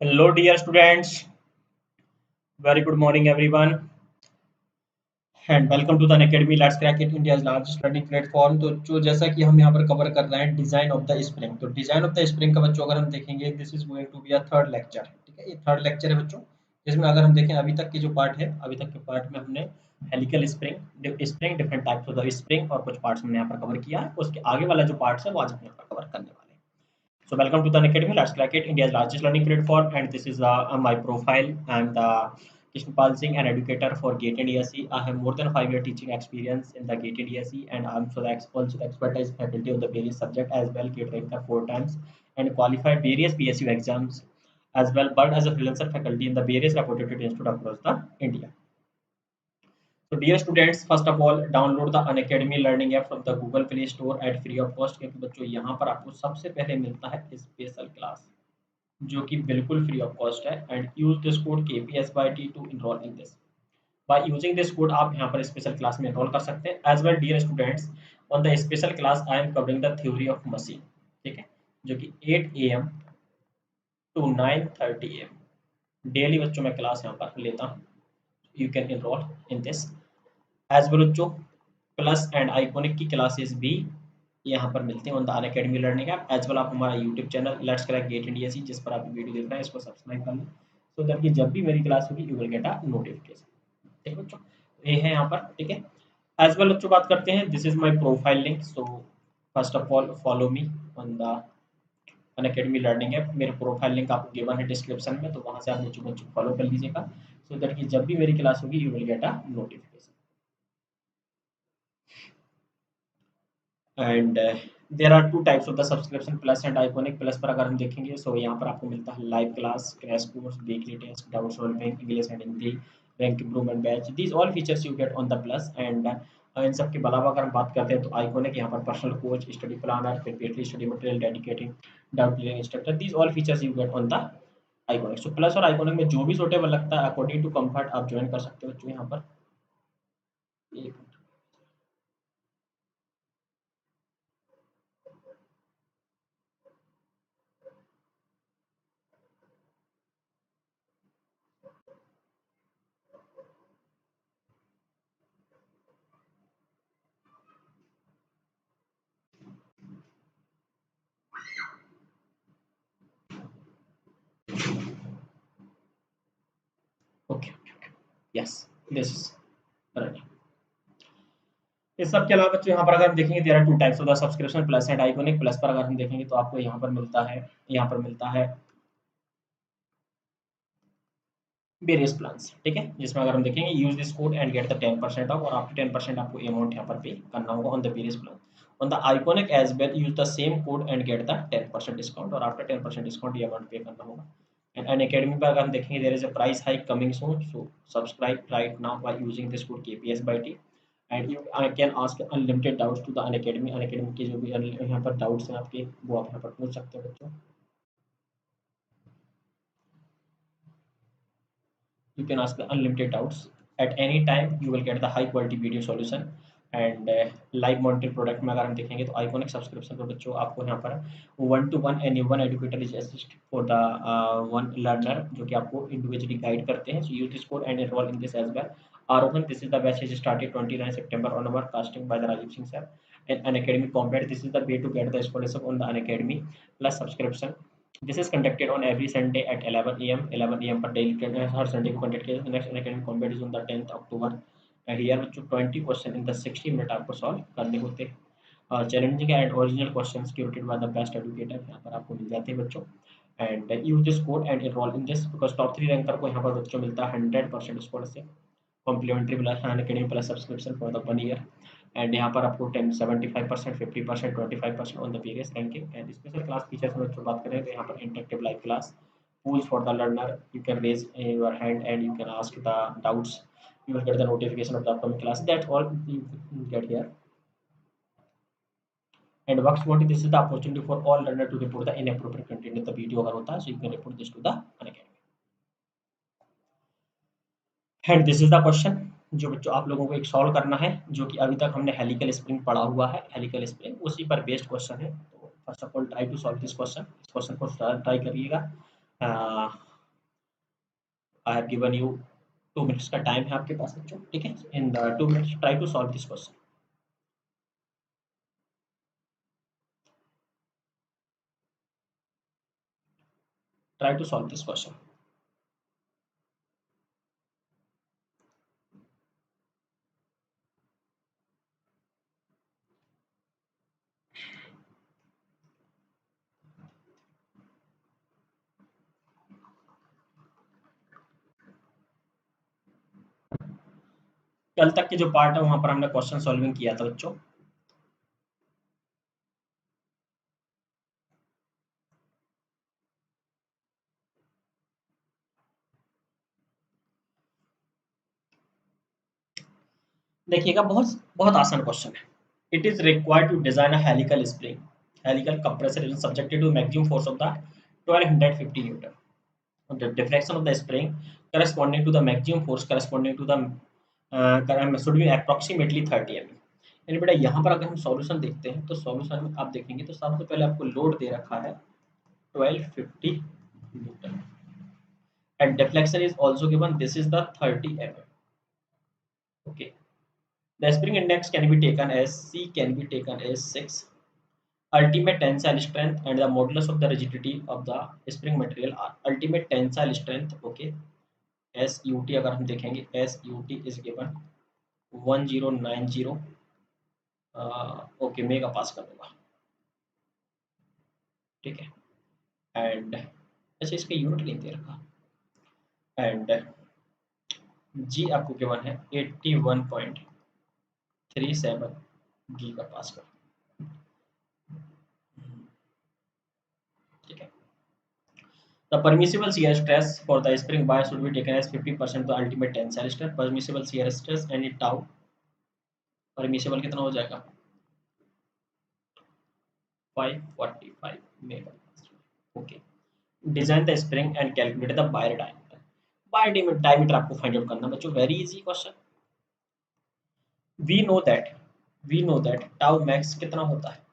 Hello, dear students. Very good morning, everyone, and welcome to the Unacademy. Let's crack it, India's largest learning platform. तो जो जैसा कि हम यहाँ पर कवर कर रहे हैं डिजाइन ऑफ द स्प्रिंग, तो डिजाइन ऑफ द स्प्रिंग का बच्चों अगर हम देखेंगे, this is going to be a third lecture. ठीक है, ये थर्ड लेक्चर है बच्चों, जिसमें अगर हम देखें अभी तक की जो पार्ट है, अभी तक के पार्ट में हमने helical spring different types of the spring और कुछ पार्ट्स हमने यहाँ पर कवर किया है। उसके आगे वाला जो पार्ट है वो आज हम यहाँ पर कवर करने वाले हैं। So welcome to the Unacademy. Let's crack it, India's largest learning platform, and this is my profile. I'm the Kishnpal Singh, an educator for GATE and ESE. I have more than 5 year teaching experience in the GATE and ESE, and I'm also the expertise faculty of the various subject as well. GATE ranked 4 times and qualified various PSU exams as well. But as a freelancer faculty in the various reputed institute across the India. So dear students, first of all, download the Unacademy learning app from the Google Play Store at free of cost, क्योंकि बच्चों यहाँ पर आपको सबसे पहले मिलता है special class जो कि बिल्कुल फ्री ऑफ कॉस्ट है। And use this code KPSYT to enroll in this. By using this code आप यहाँ पर स्पेशल क्लास में इनरोल कर सकते हैं। As well dear students, on the special class I am covering the theory of machine. ठीक है, जो कि 8 AM टू 9:30 AM डेली बच्चों में क्लास यहाँ पर लेता हूँ। You can enroll in this as well बच्चों। प्लस एंड आइकॉनिक की क्लासेस भी यहाँ पर मिलते हैं on the Unacademy learning app. As well आप हमारा YouTube channel let's crack GATE India C, जिस पर आप वीडियो देख रहे हैं, इसको सब्सक्राइब कर लें सो दैट कि जब भी मेरी क्लास होगी you will get a notification. ठीक है बच्चों, ये है यहाँ पर। ठीक है, एज वेल बच्चों बात करते हैं, this is my profile link. So first of all follow me on the Unacademy learning app. मेरे प्रोफाइल लिंक आपको गिवन है डिस्क्रिप्शन में, तो वहाँ से आप बच्चों फॉलो कर लीजिएगा सो दैट कि जब भी मेरी क्लास होगी you will get a notification. And there are two types of the subscription, plus and iconic. Plus पर अगर हम देखेंगे सो यहाँ पर आपको मिलता है live class, crash course, weekly test, doubt solving, English and Hindi, rank improvement batch, these all features you get on the plus. And इन सब के अलावा अगर हम बात करते हैं तो आइकॉनिक यहाँ पर पर्सनल कोच, स्टडी प्लानर, फिर weekly study material, dedicating doubt clearing instructor, these all features you get on the iconic. So plus और आइकॉनिक में जो भी सूटेबल लगता है अकॉर्डिंग टू कंफर्ट आप ज्वाइन कर सकते हो बच्चों यहाँ पर। एक ओके, यस, दिस इज इस सब के अलावा बच्चों यहाँ पर अगर हम देखेंगे there are two types of the subscription, plus and iconic. Plus पर अगर हम देखेंगे तो आपको यहाँ पर मिलता है वेरियस प्लान्स। ठीक है, जिसमें अगर हम देखेंगे use this code and get the 10% off, और आफ्टर 10% आपको अमाउंट यहाँ पर पे करना होगा on the various plan. On the iconic as well use the same code and get the 10% discount, और आफ्टर 10% डिस्काउंट ये अमाउंट पे करना होगा। एंड अन अकेडमी पर अगर हम देखेंगे there is a price hike coming soon, so subscribe right now by using this code KPSYT। And you can ask unlimited doubts to the Unacademy. Unacademy के जो भी यहाँ पर डाउट्स हैं आपके, वो आप यहाँ पर पूछ सकते हो बच्चों। You can ask the unlimited doubts at any time. You will get the high quality video solution and live monitor product में अगर हम देखेंगे तो आइकॉनिक सब्सक्रिप्शन पर बच्चों आपको यहाँ पर 1-to-1 and one educator is assist for the one learner, जो कि आपको इंडिविजुअली गाइड करते हैं। So use this code and enroll in this as well. Aarohan, this is the batch is started 29 September on our casting by the Rajiv Singh sir and Unacademy Combat. This is the way to get the scholarship on the Unacademy plus subscription. This is conducted on every Sunday at 11 AM 11 AM पर daily हर Sunday को conduct किया जाता है। Next Unacademy combat is on the 10th October। Here बच्चों 20 question in the 60 minute आपको solve करने होते हैं। Challenging and original questions curated by the best educator यहाँ पर आपको मिल जाते हैं बच्चों। And use this code and enroll in this, because top 3 ranker को यहाँ पर बच्चों मिलता है 100% scholarship, complementary plus Unacademy plus subscription for the 1 year. And यहाँ पर आपको 75%, 50%, 25% on the various ranking. And special class features में बच्चों बात करें तो यहाँ पर interactive live class, pools for the learner, you can raise your hand and you can ask the doubts, you will get the notification of the upcoming class. That's all you get here. And works what, this is the opportunity for all learner to report the inappropriate content in the video अगर होता है, so you can report this to the Unacademy. And this is the question जो बच्चों आप लोगों को एक solve करना है, जो कि अभी तक हमने हेलिकल स्प्रिंग पढ़ा हुआ है। हेलिकल स्प्रिंग उसी पर बेस्ड क्वेश्चन है, तो first of all try to solve this question, इस क्वेश्चन को ट्राई करिएगा। I have given you 2 minutes का टाइम है आपके पास बच्चों, ठीक है। इन 2 minutes try to solve this question. Try to solve this question. कल तक की जो पार्ट है वहां पर हमने क्वेश्चन सॉल्विंग किया था बच्चों। देखिएगा, बहुत बहुत आसान क्वेश्चन है। It is required to design a helical spring, helical compressor is subjected to maximum force of the 1250 newton, the deflection of the spring corresponding to the maximum force corresponding to the should be approximately 30 mm। यानी बेटा यहाँ पर अगर हम solution देखते हैं तो solution में आप देखेंगे तो सबसे पहले आपको लोड दे रखा है 1250 Newton and deflection is also given, this is the 30 mm। okay, the spring index can be taken as C, can be taken as 6, ultimate tensile strength and the modulus of the rigidity of the spring material are ultimate tensile strength, okay, SUT अगर हम देखेंगे SUT is given 1090, okay mega pass कर दूंगा, ठीक है। And अच्छा इसका unit नहीं दे रखा, एंड जी आपको गिवन है 81.37 गीगा पास्कल, ठीक है। The permissible shear stress for the spring bias should be taken as 50% the ultimate tensile stress, permissible shear stress and tau permissible कितना हो जाएगा 545 mega, okay. Design the spring and calculate the wire diameter, wire diameter आपको find out करना बच्चों, very easy question. We know that tau max कितना होता है,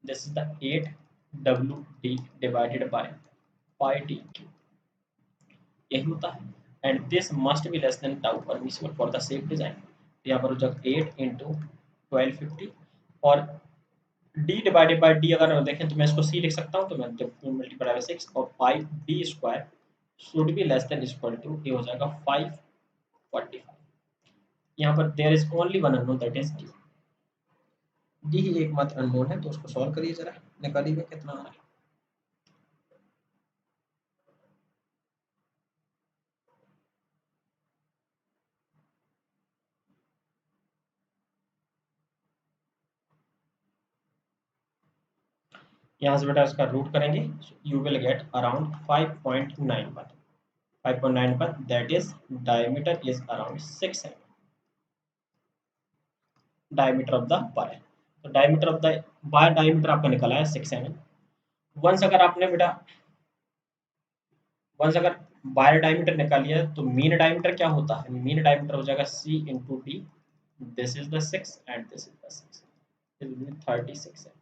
this is the 8 W D divided by pi d cube, यही होता है। And this must be less than tau permissible for the safe design, यहाँ पर हो जाएगा 8 इंटू 1250 और डी डिवाइडेड बाय डी अगर देखें तो मैं इसको सी लिख सकता हूँ, तो मैं मल्टीप्लाई बाय 6 और pi d square should be less than equal to, ये हो जाएगा 545। यहाँ पर there is only one unknown that is d, d ही एकमात्र अननोन है, तो उसको सॉल्व करिए जरा, निकालिए कितना आ रहा है। यहाँ से बेटा इसका रूट करेंगे, you will get around 5.91, 5.91 that is diameter is around 6 mm, diameter of the wire, तो diameter of the wire diameter आपका निकला है 6 mm। वंस अगर आपने बेटा वंस अगर वायर डायमीटर निकालिए तो मीन डायमीटर क्या होता है, मीन डायमीटर हो जाएगा C into D, this is the 6 and this is the 6, it will be 36 mm।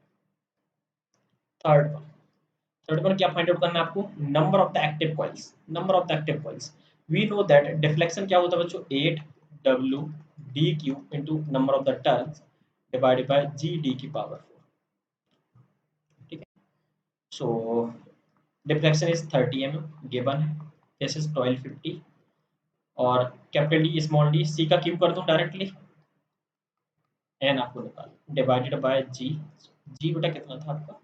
Third one क्या फाइंड आउट करना है आपको, number of the active coils, number of the active coils. We know that deflection क्या होता है बच्चों 8 W D cube into number of the turns divided by G D की power 4, ठीक है। So deflection is 30 mm given है, this is 1250 और capital D small D, सी का क्यूब कर दूं डायरेक्टली, एन आपको निकाल डिवाइडेड बाय जी, जी बेटा कितना था आपका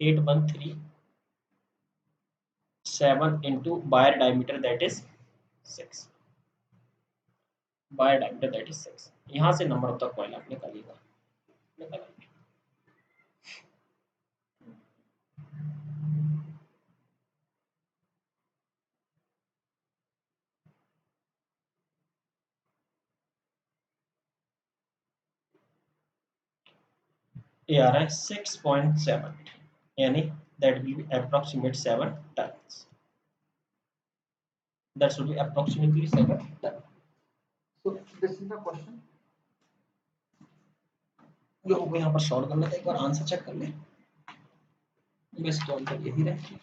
8137 into wire diameter that is 6, wire diameter that is 6, यहाँ से नंबर ऑफ द कॉइल आप निकालिएगा, निकालिए। ये आ रहा है 6.7, यानी that will be approximate 7 tons, that should be approximately 7 ton. So this is the question जो हमको यहाँ पर सॉल्व करना था, एक बार आंसर चेक कर ले। बस तो आंसर यही रहेगा।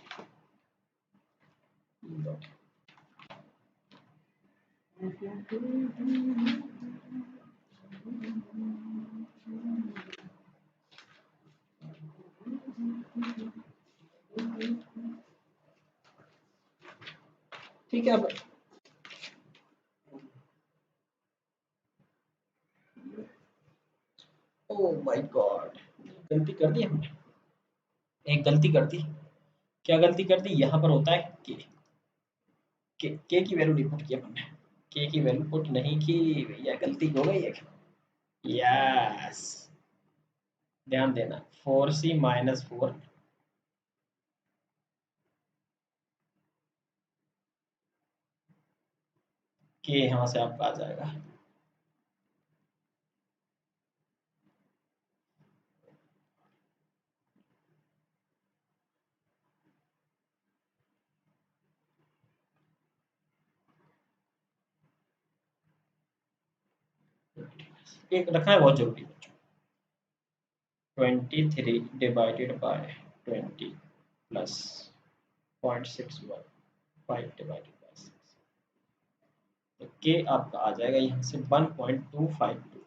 ठीक है अब ओ माय गॉड, गलती कर दी हमने, एक गलती कर दी। क्या गलती कर दी? यहाँ पर होता है के की वैल्यू नहीं पुट की अपन ने, के की वैल्यू पुट नहीं की भैया, गलती हो गई है। यस, ध्यान देना, 4c-4 के यहाँ से आपका आ जाएगा। एक रखना है बहुत जरूरी बच्चों, 23 divided by 20 plus 0.61, 5 divided by 6, तो के आपका आ जाएगा यहाँ से 1.252।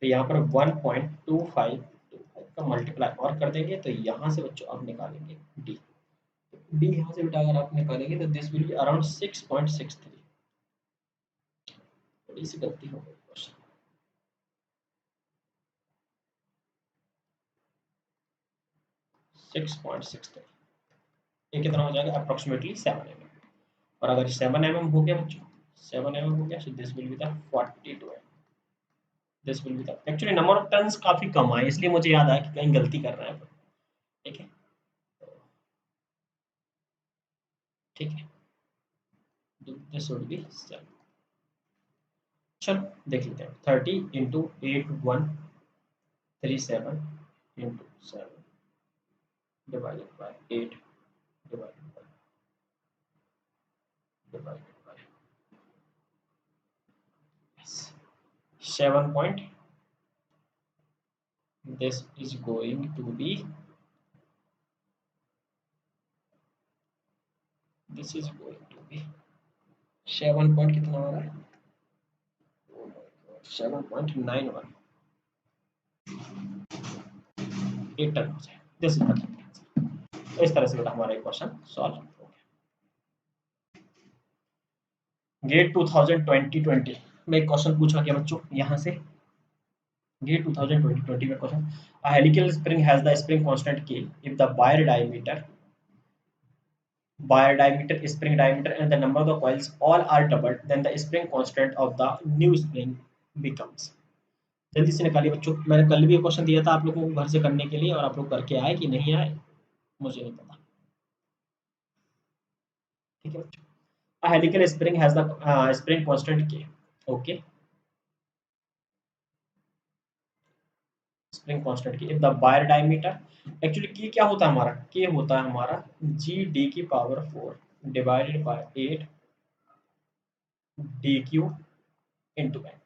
तो यहाँ पर 1.252 का मल्टीप्लाई और कर देंगे तो यहाँ से बच्चों आप निकालेंगे डी। डी यहाँ से बेटा अगर आप निकालेंगे तो दिस विल बी अराउंड 6.63। थोड़ी सी गलती हो गई क्वेश्चन, 6.63, ये कितना हो जाएगा? Approximately 7 mm। और अगर 7 mm हो गया बच्चों, 7 mm हो गया, so this will be the 42 mm। This will be the actually number of turns काफी कम आए, इसलिए मुझे याद आया कि कहीं गलती कर रहे हैं अपन। ठीक है, ठीक है, दिस वुड बी 7। चलो देख लेते हैं, 30 into 8137 into 7 divided by 8 divided by 7 point, this is going to be, this is going to be 7 point कितना हो रहा है? 7.91, 8 टन हो जाए। दिस इज द, तो इस तरह से बेटा हमारा क्वेश्चन सॉल्व हो गया। गेट 2020 में एक क्वेश्चन पूछा गया बच्चों यहाँ से, गेट 2020 में question, a helical spring has the spring constant k if the spring diameter and the number of the coils all are doubled, then the spring constant of the new spring becomes। जल्दी से निकालिए बच्चों, मैंने कल भी question दिया था आप लोगों को घर से करने के लिए, और आप लोग करके आए कि नहीं आए मुझे नहीं पता। ठीक है बच्चों, a helical spring has the spring constant k, okay, spring constant k, if the wire diameter, actually k क्या होता है हमारा, के होता है हमारा जी डी की power 4 divided by 8 d cube into n,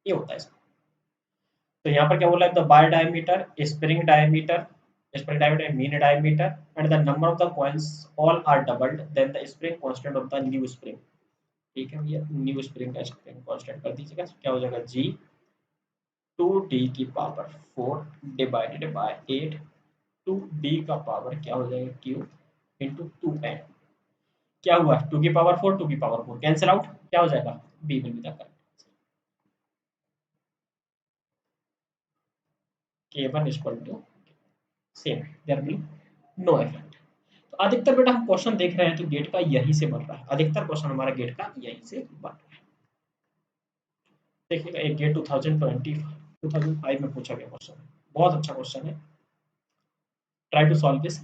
ये होता है इसमें। तो यहाँ पर क्या बोला है, the wire diameter, spring diameter mean diameter and the number of the coils all are doubled, then the spring constant of the new spring. ठीक है भैया, न्यू स्प्रिंग का स्प्रिंग कांस्टेंट कर दीजिएगा, क्या हो जाएगा जी 2d की पावर 4 डिवाइडेड बाय 8 2d का पावर क्या हो जाएगा q इंटू 2n। क्या हुआ, 2 की पावर 4 2 की पावर 4 कैंसिल आउट, क्या हो जाएगा, B will be the correct k1 equal to same, there will no effect. तो अधिकतर बेटा हम क्वेश्चन देख रहे हैं तो गेट का यहीं से बन रहा है, अधिकतर क्वेश्चन हमारा गेट का यहीं से बन रहा है। देखिएगा एक गेट 2005 में पूछा गया क्वेश्चन है, बहुत अच्छा क्वेश्चन है, ट्राई टू सॉल्व दिस।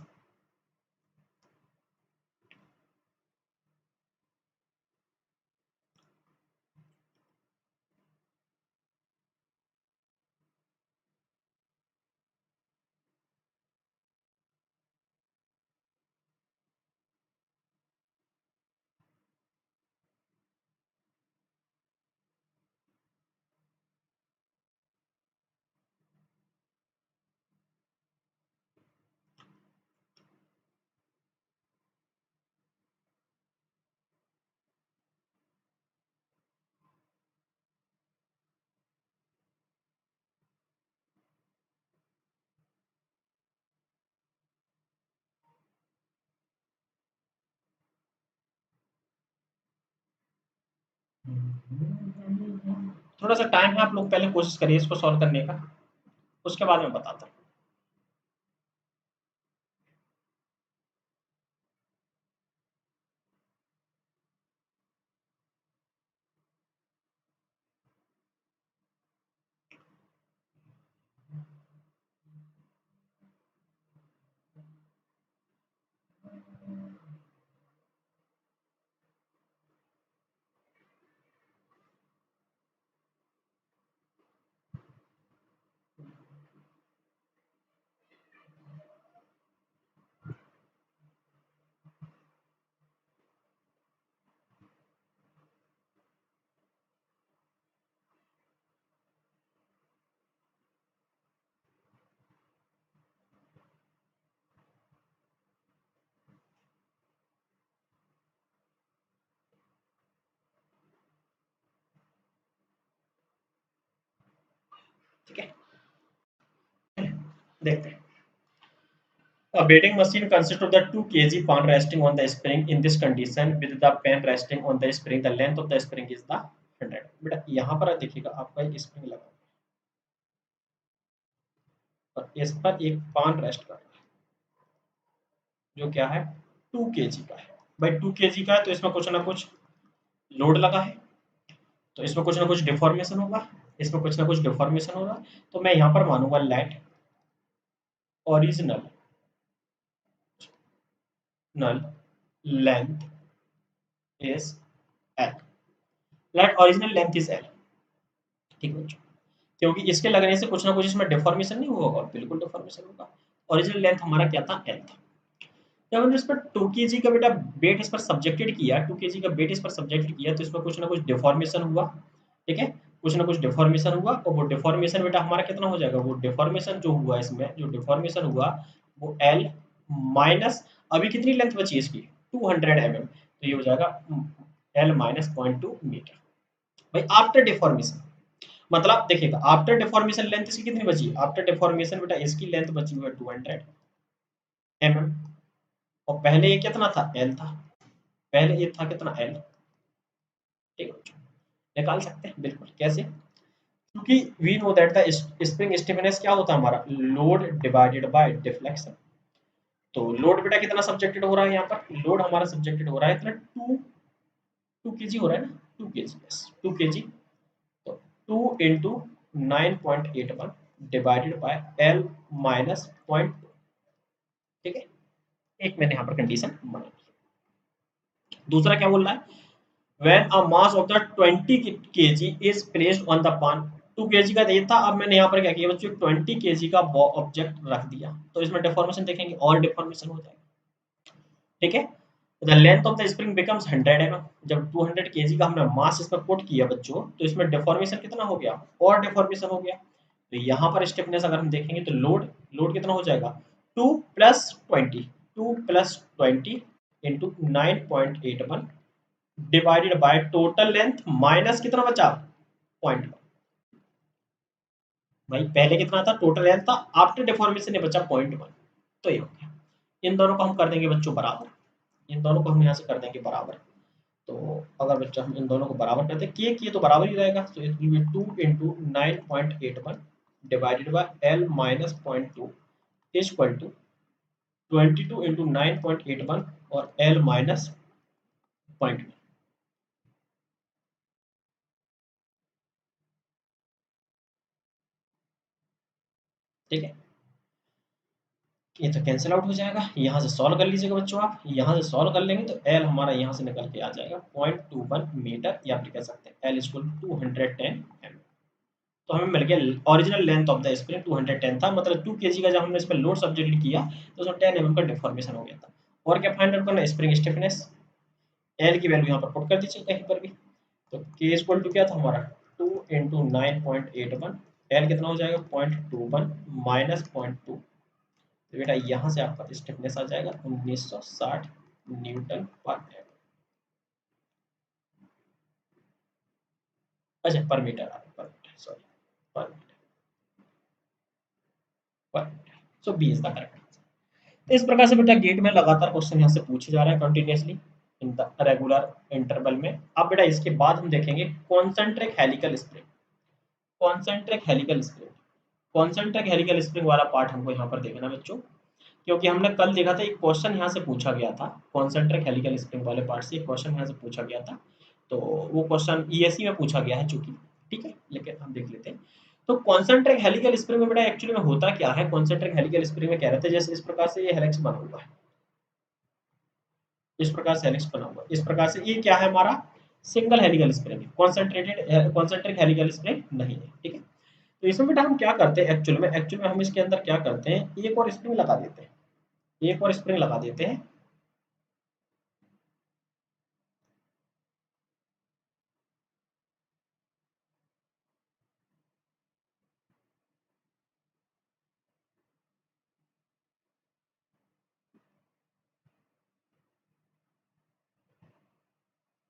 थोड़ा सा टाइम है, आप लोग पहले कोशिश करिए इसको सॉल्व करने का, उसके बाद मैं बताता हूँ। ठीक है, देखते हैं। A beating machine consists of the 2 kg pan resting on the spring. In this condition, with the pan resting on the spring, the length of the spring is the 100. बेटा यहाँ पर देखिएगा, आपका एक स्प्रिंग लगा और इस पर एक पान रेस्ट कर रहा है, जो क्या है 2 kg का है। भाई 2 kg का है तो इसमें कुछ ना कुछ लोड लगा है, तो इसमें कुछ ना कुछ डिफॉर्मेशन होगा, इसमें कुछ ना कुछ डिफॉर्मेशन होगा। तो मैं यहाँ पर मानूंगा let original null length is L. Let original length is L. ठीक है बच्चों, क्योंकि इसके लगने से कुछ ना कुछ इसमें डिफॉर्मेशन नहीं होगा, बिल्कुल डिफॉर्मेशन होगा। ओरिजिनल लेंथ हमारा क्या था, एल था। जब हमने इस पर 2 kg का बेटा वेट इस पर सब्जेक्टेड किया, 2 kg का वेट इस पर सब्जेक्टेड किया, तो इसमें कुछ ना कुछ डिफॉर्मेशन हुआ। ठीक है, कुछ ना कुछ डिफॉर्मेशन हुआ, और वो डिफॉर्मेशन बेटा हमारा कितना हो जाएगा, वो डिफॉर्मेशन जो हुआ इसमें, जो डिफॉर्मेशन हुआ वो एल माइनस, अभी कितनी लेंथ बची इसकी 200 mm, तो ये हो जाएगा एल माइनस 0.2 मीटर। भाई आफ्टर डिफॉर्मेशन, मतलब देखिएगा आफ्टर डिफॉर्मेशन लेंथ इसकी कितनी बची, आफ्टर डिफॉर्मेशन बेटा इसकी लेंथ बची हुई है 200 mm, और पहले ये कितना था, एल था, पहले ये था कितना, एल। ठीक है, निकाल सकते हैं बिल्कुल, कैसे, क्योंकि we know that the spring stiffness क्या होता है हमारा, लोड डिवाइडेड बाय डिफ्लेक्शन। तो लोड बेटा कितना सब्जेक्टेड हो रहा है, यहाँ पर लोड हमारा सब्जेक्टेड हो रहा है इतना टू केजी हो रहा है ना, 2 kg, यस 2 kg। तो 2 × 9.81 डिवाइडेड बाय एल माइनस 0.2। ठीक है, एक मैंने यहाँ पर कंडीशन बना। दूसरा क्या बोल रहा है, when a mass of the 20 kg is placed on the pan, 2 kg का ये था, अब मैंने यहाँ पर क्या किया बच्चों, 20 kg का ऑब्जेक्ट रख दिया, तो इसमें डिफॉर्मेशन देखेंगे और डिफॉर्मेशन हो जाएगा। ठीक है, the length of the spring becomes 100 mm। जब 200 kg का हमने मास इसमें पुट किया बच्चों, तो इसमें डिफॉर्मेशन कितना हो गया, और डिफॉर्मेशन हो गया। तो यहाँ पर स्टिफनेस अगर हम देखेंगे तो लोड लोड कितना हो जाएगा, 2 + 20 into 9.81 divided by total length minus कितना बचा, 0.1। भाई पहले कितना था, टोटल लेंथ था, आफ्टर डिफॉर्मेशन ने बचा 0.1, तो ये हो गया। इन दोनों को हम कर देंगे बच्चों बराबर, इन दोनों को हम यहाँ से कर देंगे बराबर। तो अगर बच्चा हम इन दोनों को बराबर करते किए तो बराबर ही रहेगा, तो it will be 2 × 9.81 divided by L minus 0.2 is equal to 22 × 9.81 और एल माइनस 0.1। ठीक है, ये तो कैंसिल आउट हो जाएगा, यहाँ से सॉल्व कर लीजिएगा बच्चों, आप यहाँ से सॉल्व कर लेंगे तो एल हमारा यहाँ से निकल के आ जाएगा 0.21 मीटर, या फिर कह सकते हैं एल इक्वल 210 mm। तो हमें मिल गया original length of the spring 210 था, मतलब 2 kg का जब हमने इस पर लोड सब्जेक्ट किया तो उसमें 10 mm का डिफॉर्मेशन हो गया था। और क्या फाइंड आउट करना, स्प्रिंग स्टिफनेस, एल की वैल्यू यहाँ पर पुट कर दीजिए कहीं पर भी। तो के इक्वल टू क्या था हमारा, 2 × 9.81, एल कितना हो जाएगा 0.21 माइनस 0.2, तो बेटा यहाँ से आपका स्टिफनेस आ जाएगा 1960 न्यूटन पर मीटर। अच्छा per meter, per meter sorry, per meter, per meter. So B is the correct. इस प्रकार से बेटा गेट में लगातार क्वेश्चन यहाँ से पूछे जा रहे हैं continuously. In the regular interval में। अब बेटा इसके बाद हम देखेंगे concentric helical spring. Concentric helical spring, concentric helical spring वाला पार्ट हमको यहाँ पर देखना बच्चों, क्योंकि हमने कल देखा था एक क्वेश्चन यहाँ से पूछा गया था, कॉन्सेंट्रिक हेलिकल स्प्रिंग वाले पार्ट से एक क्वेश्चन यहाँ से पूछा गया था। तो वो क्वेश्चन ईएससी में पूछा गया है चूंकि, ठीक है, लेकिन हम देख लेते हैं। तो कॉन्सेंट्रिक हेलिकल स्प्रिंग में बेटा एक्चुअली में होता क्या है, कॉन्सेंट्रिक हेलिकल स्प्रिंग में कह रहे थे जैसे इस प्रकार से ये हेलिक्स बना हुआ है, इस प्रकार से हेलिक्स बना हुआ है, इस प्रकार से, ये क्या है हमारा सिंगल हेलिकल स्प्रिंग है, कॉन्सेंट्रेटेड कॉन्सेंट्रिक हेलिकल स्प्रिंग नहीं है, ठीक है। तो इसमें बेटा हम क्या करते हैं एक्चुअल में हम इसके अंदर क्या करते हैं, एक और स्प्रिंग लगा देते हैं, एक और स्प्रिंग लगा देते हैं।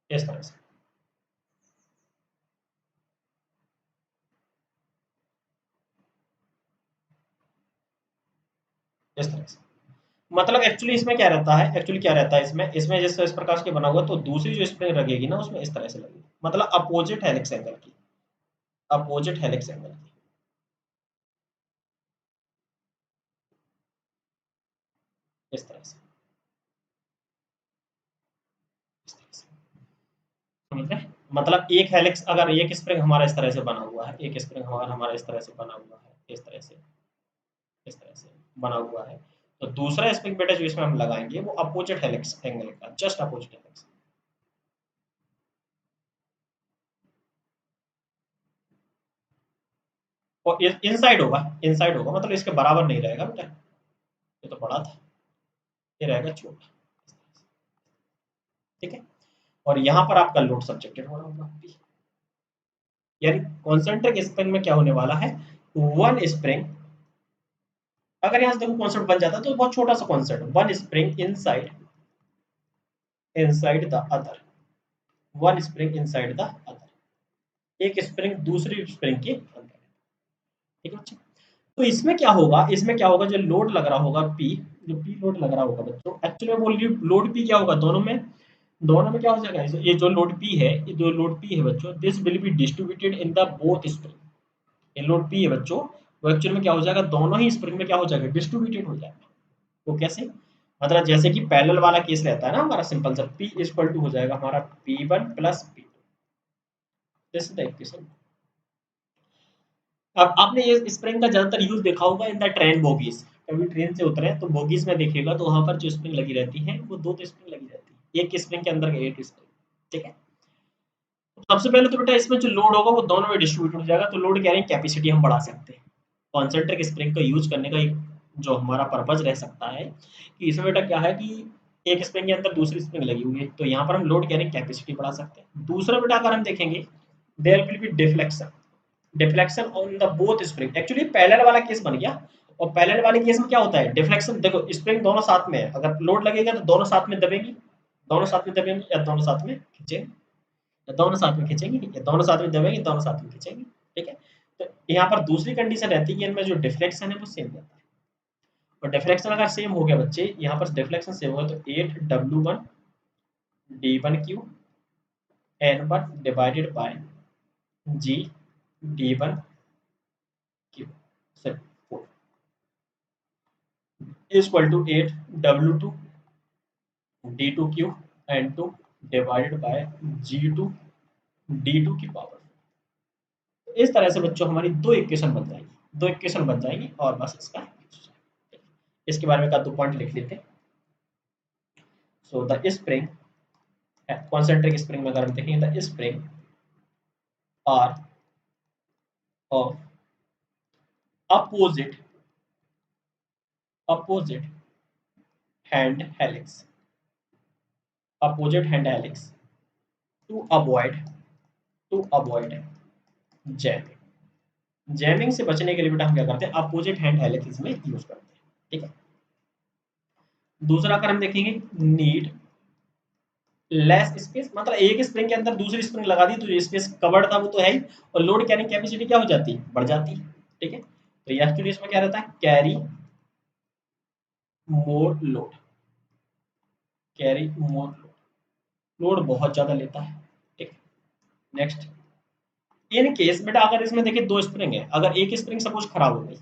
इस तरह से, इस तरह से, मतलब एक्चुअली इसमें क्या रहता है, एक्चुअली क्या रहता है इसमें, इसमें जैसे इस प्रकार के बना हुआ तो दूसरी जो स्प्रिंग लगेगी ना उसमें इस तरह से लगेगी, मतलब अपोजिट हेलिक्स एंगल की, अपोजिट हेलिक्स एंगल की, इस तरह से, इस तरह से, समझ रहे हैं? मतलब एक हेलिक्स, अगर एक स्प्रिंग हमारा इस तरह से बना हुआ है, एक स्प्रिंग हमारा हमारा इस तरह से बना हुआ है, इस तरह से, इस तरह से बना हुआ है, तो दूसरा स्प्रिंग बेटा जो इसमें हम लगाएंगे वो अपोजिट हेलिक्स एंगल का, जस्ट अपोजिट हेलिक्स, और इनसाइड होगा, इनसाइड होगा, मतलब इसके बराबर नहीं रहेगा बेटा, ये तो बड़ा था, ये रहेगा छोटा, ठीक है। और यहाँ पर आपका लोड सब्जेक्टेड होना होगा, यानी कॉन्सेंट्रिक स्प्रिंग में क्या होने वाला है, वन स्प्रिंग, अगर यहाँ से देखो कॉन्सेप्ट बन जाता तो बहुत छोटा सा concept, one spring inside, inside the other, one spring inside the other, एक स्प्रिंग दूसरी स्प्रिंग के अंदर, ठीक है बच्चों। तो इसमें क्या होगा, इसमें क्या होगा, जो लोड लग रहा होगा पी, जो पी लोड लग रहा होगा बच्चों, एक्चुअली में बोल लोड पी क्या होगा, दोनों में क्या हो जाएगा, ये जो लोड पी है, ये जो लोड पी है बच्चों, this will be distributed in the both spring, ये लोड पी है बच्चों, वो एक्चुअल में क्या हो जाएगा, दोनों ही स्प्रिंग में क्या हो जाएगा, डिस्ट्रीब्यूटेड हो जाएगा। वो कैसे, मतलब जैसे कि पैरेलल वाला केस रहता है ना हमारा, सिंपल सा P इक्वल टू हो जाएगा हमारा P1 plus P2, this is the equation. अब आपने ये स्प्रिंग का ज्यादातर यूज देखा होगा इन द ट्रेन बोगीज, कभी ट्रेन से उतरे तो बोगीज में देखिएगा तो वहां पर जो स्प्रिंग लगी रहती है वो दो स्प्रिंग लगी रहती है, एक स्प्रिंग के अंदर एक स्प्रिंग, ठीक है। तो सबसे पहले तो बेटा इसमें जो लोड होगा वो दोनों में डिस्ट्रीब्यूट हो जाएगा, तो लोड कैरिंग कैपेसिटी हम बढ़ा सकते हैं, कॉन्सेंट्रिक स्प्रिंग का यूज करने का एक जो हमारा पर्पज रह सकता है कि इसमें बेटा क्या है कि एक स्प्रिंग के अंदर दूसरी स्प्रिंग लगी हुई है, तो यहाँ पर हम लोड कैरिंग कैपेसिटी बढ़ा सकते हैं। दूसरा बेटा अगर हम देखेंगे there will be deflection, deflection on the both spring, actually parallel वाला केस बन गया, और पैरेलल वाले केस में क्या होता है, डिफ्लेक्शन, देखो स्प्रिंग दोनों साथ में है, अगर लोड लगेगा तो दोनों साथ में दबेगी, दोनों साथ में दबेंगी या दोनों साथ में खींचेंगे, या दोनों साथ में खींचेंगे, या दोनों साथ में दबेंगे, दोनों साथ में खींचेंगे, ठीक है। तो यहाँ पर दूसरी कंडीशन रहती है कि इनमें जो डिफ्लेक्शन है वो सेम रहता है, और डिफ्लेक्शन अगर सेम हो गया बच्चे, यहाँ पर डिफ्लेक्शन सेम होगा तो 8W1 D1Q N1 divided by G D1Q is equal to 8W2 D2Q N2 divided by G2 D2 की पावर। इस तरह से बच्चों हमारी दो इक्वेशन बन जाएगी, दो इक्वेशन बन जाएगी और बस इसका इसके बारे में का दो पॉइंट लिख लेते हैं। So the spring, concentric spring में अगर हम देखेंगे the spring are of opposite opposite hand helix, opposite hand helix to avoid jamming, jamming से बचने के लिए बेटा हम क्या करते हैं, अपोजिट हैंड हेलिक्स में यूज करते हैं, ठीक है। दूसरा अगर हम देखेंगे नीड लेस स्पेस, मतलब एक स्प्रिंग के अंदर दूसरी स्प्रिंग लगा दी तो जो स्पेस कवर्ड था वो तो है ही, और लोड कैरिंग कैपेसिटी क्या हो जाती है, बढ़ जाती है, ठीक है। तो ये एक्चुअली इसमें क्या रहता है, कैरी मोर लोड, कैरी मोर लोड, लोड बहुत ज्यादा लेता है। ठीक। नेक्स्ट, इन केस बेटा अगर इसमें देखिए दो स्प्रिंग है, अगर एक स्प्रिंग सपोज खराब हो गई,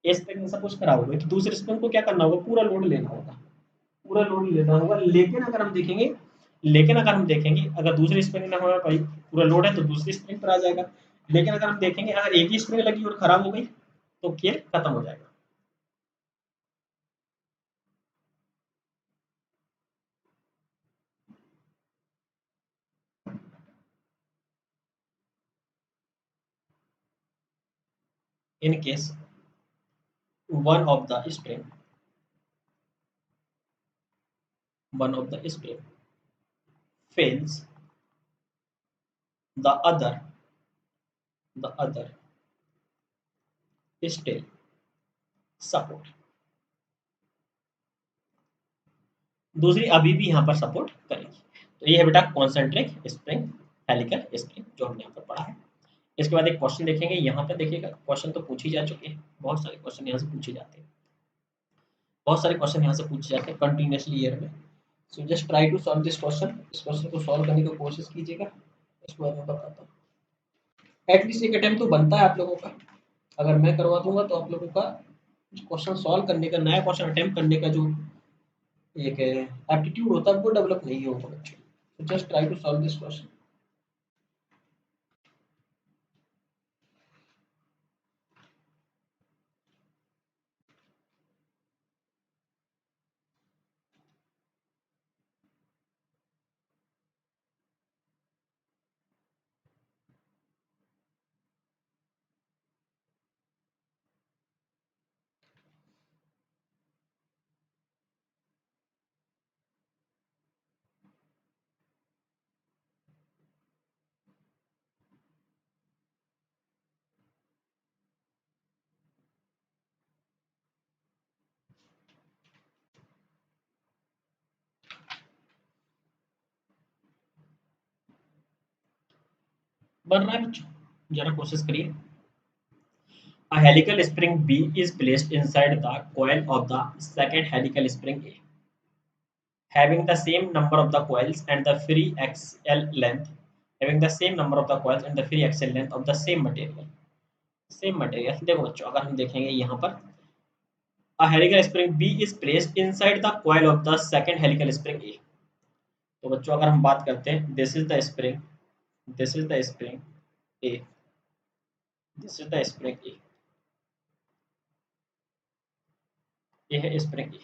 एक स्प्रिंग सपोज खराब हो गई, तो दूसरे स्प्रिंग को क्या करना होगा, पूरा लोड लेना होगा, पूरा लोड लेना होगा। लेकिन अगर हम देखेंगे अगर दूसरी स्प्रिंग में हमारे भाई पूरा लोड है तो दूसरी स्प्रिंग पर आ जाएगा। लेकिन अगर हम देखेंगे अगर एक ही स्प्रिंग लगी और खराब हो गई तो खेल खत्म हो जाएगा। In case one of the spring one of the spring fails, the other still support, दूसरी अभी भी यहाँ पर सपोर्ट करेगी। तो ये है बेटा कॉन्सेंट्रिक स्प्रिंग, हेलिकल स्प्रिंग जो हमने यहाँ पर पढ़ा है। इसके बाद एक क्वेश्चन देखेंगे, यहाँ पर देखिएगा क्वेश्चन तो पूछी जा चुके हैं, बहुत सारे क्वेश्चन यहाँ से पूछे जाते हैं, बहुत सारे क्वेश्चन यहाँ से पूछे जाते हैं कंटिन्यूसली ईयर में। So just try to solve this question, इस क्वेश्चन को सॉल्व करने की कोशिश कीजिएगा, इसके बाद मैं बताता हूँ। एटलीस्ट एक अटेम्प्ट तो बनता है आप लोगों का, अगर मैं करवा दूंगा तो आप लोगों का क्वेश्चन सॉल्व करने का, नया क्वेश्चन अटेम्प्ट करने का जो एक एप्टीट्यूड होता है वो डेवलप नहीं होगा बच्चों। तो just try to solve this question. बन रहा है बच्चों, जरा कोशिश करिए। A helical spring B is placed inside the coil of the second helical spring A, having the same number of the coils and the free axial length, having the same number of the coils and the free axial length of the same material. Same material। देखो बच्चों अगर हम देखेंगे यहाँ पर a helical spring B is placed inside the coil of the second helical spring A। तो बच्चों अगर हम बात करते हैं this is the spring, this is the spring A, this is the spring A, ये है spring A।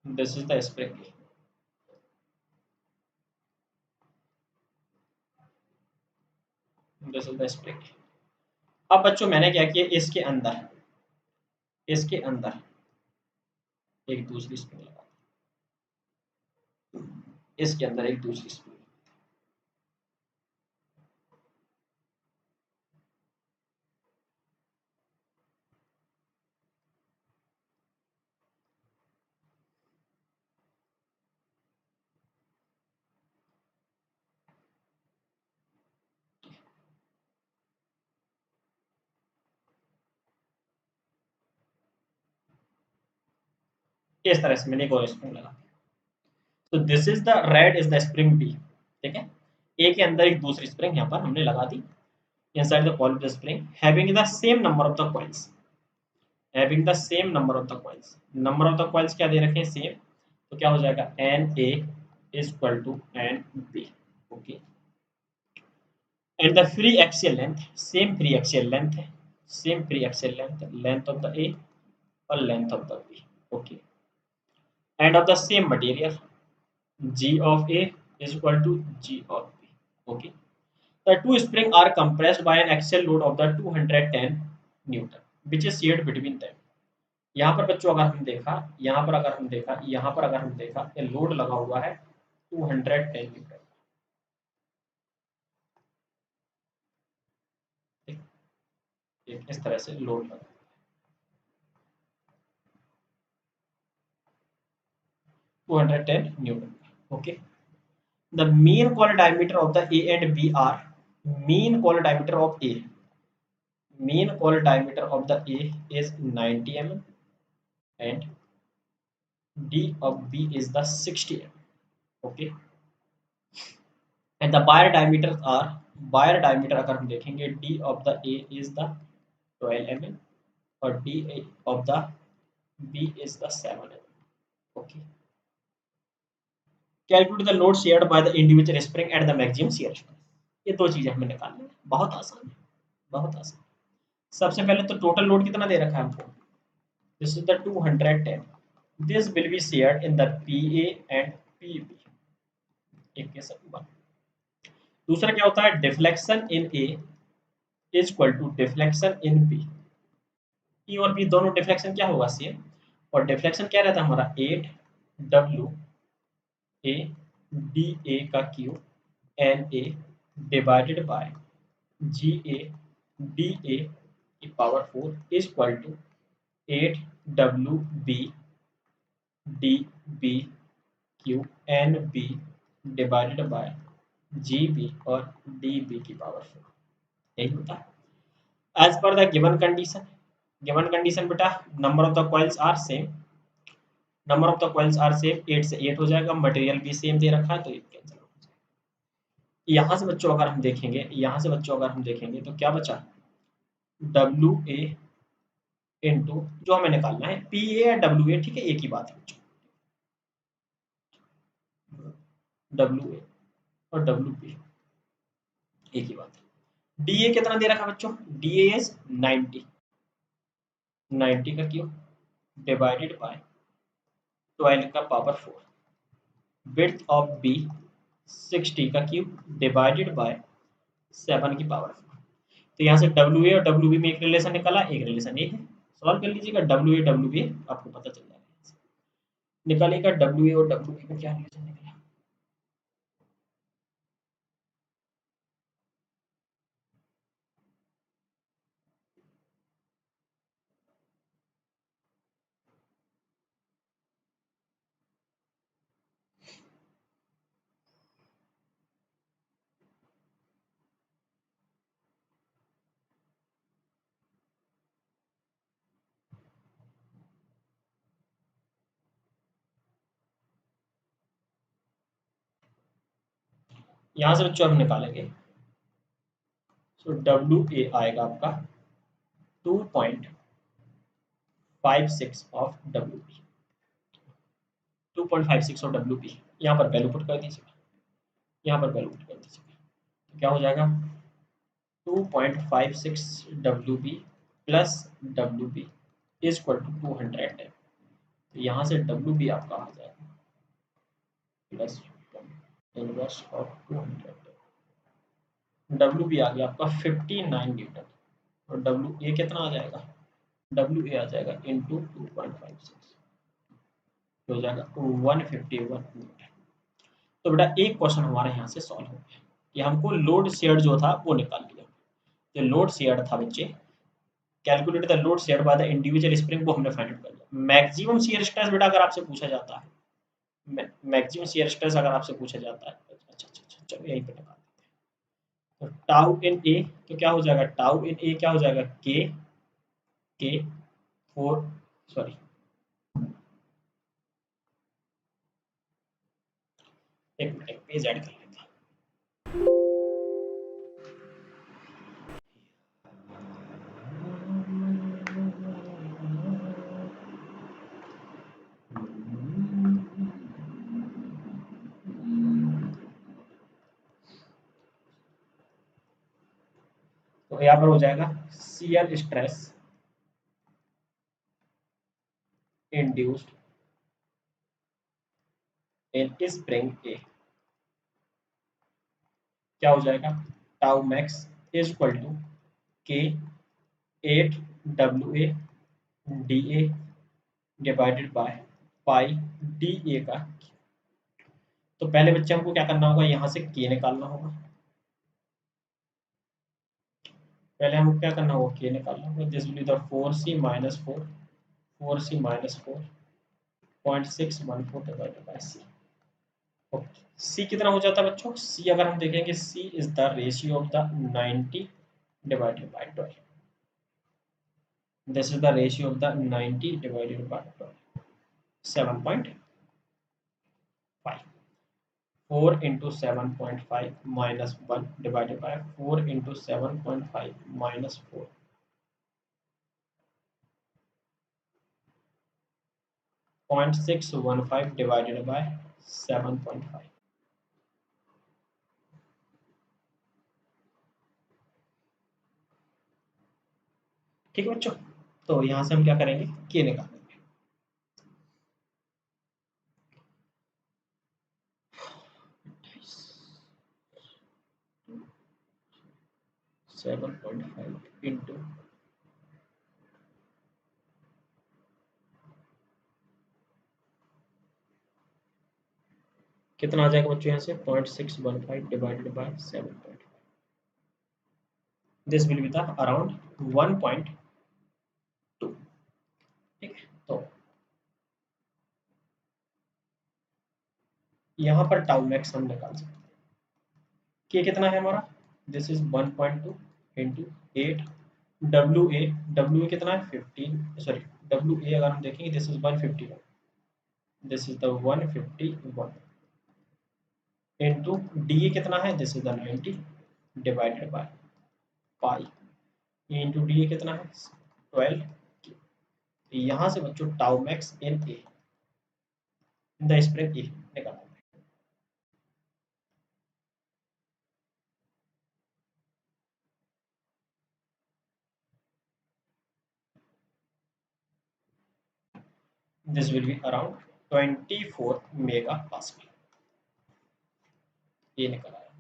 This is the spring A। This is the spring A। अब बच्चों मैंने क्या किया, इसके अंदर एक दूसरी स्प्रिंग लगा दी, इसके अंदर एक दूसरी स्प्रिंग। इस तरह से मैंने एक और स्प्रिंग लगा दी। तो this is the red is the spring B. ठीक है, ए के अंदर एक दूसरी स्प्रिंग यहाँ पर हमने लगा दी inside the coil of the spring having the same number of the coils, having the same number of the coils. Number of the coils क्या दे रखे हैं, सेम। तो क्या हो जाएगा, n A is equal to n B. Okay, and the free axial length, same free axial length है, same free axial length, length of the A और length of the B. Okay, end of the same material G of A is equal to G of B. Okay. The two springs are compressed by an axial load of the 210 Newton, which is shared between them. यहाँ पर बच्चों अगर हम देखा, यहाँ पर अगर हम देखा, यहाँ पर अगर हम देखा, ये लोड लगा हुआ है 210 न्यूटन। इस तरह से लोड लगा 210 Newton. Okay, the mean collar diameter of the A and B are, mean collar diameter of A, mean core diameter of the A is 90 mm and D of B is the 60 mm. Okay, and the buyer diameters are, buyer diameter अगर हम देखेंगे D of the A is the 12 mm और D of the B is the 7 mm. Okay, calculate the load shared by the individual spring at the maximum shear stress. ये दो चीजें हमें निकालनी है, बहुत आसान है, बहुत आसान। सबसे पहले तो टोटल लोड कितना दे रखा है हमको, this is the 210, this will be shared in the PA and PB, एक केस वन। दूसरा क्या होता है, deflection in A is equal to deflection in B। E और B दोनों डिफ्लेक्शन क्या होगा, सेम, और डिफ्लेक्शन क्या रहता है हमारा 8 WA DA का cube NA divided by GA DA की power 4 is equal to 8 WB DB cube NB divided by GB और DB की पावर 4, यही होता है as per the given condition. Given condition बेटा, number of the coils are same, number of the coils are same, 8 से 8 हो जाएगा, material भी सेम दे रखा है तो ये कैंसिल हो जाएगा। यहाँ से बच्चों अगर हम देखेंगे, यहाँ से बच्चों अगर हम देखेंगे तो क्या बचा, WA इंटू जो हमें निकालना है PA या WA, ठीक है, एक ही बात है बच्चों, WA और WP एक ही बात है। DA कितना दे रखा है बच्चों, DA इज 90, 90 का क्यूब डिवाइडेड बाय 12 का पावर 4, विड्थ ऑफ B 60 का क्यूब डिवाइडेड बाय 7 की पावर 4। तो यहाँ से WA और WB में एक रिलेशन निकाला, एक रिलेशन ये है, सॉल्व कर लीजिएगा, WA WB आपको पता चल जाएगा, निकालिएगा WA और WB में क्या रिलेशन निकला। यहाँ से बच्चों हम निकालेंगे, सो WA आएगा आपका 2.56 ऑफ WB, 2.56 ऑफ WB, यहाँ पर वैल्यू पुट कर दीजिएगा, यहाँ पर वैल्यू पुट कर दीजिएगा, तो क्या हो जाएगा 2.56 WB plus WB is equal to 210, तो यहाँ से WB आपका आ जाएगा प्लस इनवर्स ऑफ 200, WB आ गया आपका 59 न्यूटन और WA कितना आ जाएगा, WA आ जाएगा इंटू 2.56, हो जाएगा 151 न्यूटन। तो बेटा एक क्वेश्चन हमारे यहाँ से सॉल्व हो गया कि हमको लोड शेयर जो था वो निकाल लिया, जो लोड शेयर था बच्चे, calculate the load share by the individual spring, वो हमने फाइंड आउट कर लिया। मैक्सिमम शियर स्ट्रेस बेटा अगर आपसे पूछा जाता है, मैक्सिमम शियर स्ट्रेस अगर आपसे पूछा जाता है, अच्छा चलो यहीं पे निकाल देते हैं, तो टाउ इन ए, तो क्या हो जाएगा, टाउ इन ए क्या हो जाएगा, के 4, सॉरी एक मिनट पेज ऐड कर लेता हूं। तो यहाँ पर हो जाएगा shear stress induced in spring A, क्या हो जाएगा, tau max is equal to k 8 WA DA divided by pi DA का। तो पहले बच्चे हमको क्या करना होगा, यहाँ से के निकालना होगा, पहले हमको क्या करना होगा, के निकालना होगा, this will be the 4C minus 4, 4C minus 4.614 divided by C। Okay, C कितना हो जाता है बच्चों, C अगर हम देखेंगे C is the ratio of the 90 divided bye 12, This is the ratio of the 90 divided by 7.5. 4 into 7.5 minus 1 divided by 4 into 7.5 minus 4. 0.615 divided by 7.5. ठीक है बच्चों, तो यहाँ से हम क्या करेंगे, के निकालेंगे। 7.5 इंटू कितना आ जाएगा बच्चों यहाँ से 0.615 divided by 7.5. This will be the around 1.2. ठीक है, तो यहाँ पर टाउ मैक्स हम निकाल सकते हैं। के कितना है हमारा, this is 1.2 into 8. W A कितना है 15, सॉरी डब्ल्यू ए अगर हम देखेंगे this is 151, this is the 151 into d A कितना है, this is the 90 divided by pi into d A कितना है 12. यहाँ से बच्चों tau max in a the spring A निकालना है। This will be around 24 megapascal. ये निकल आया।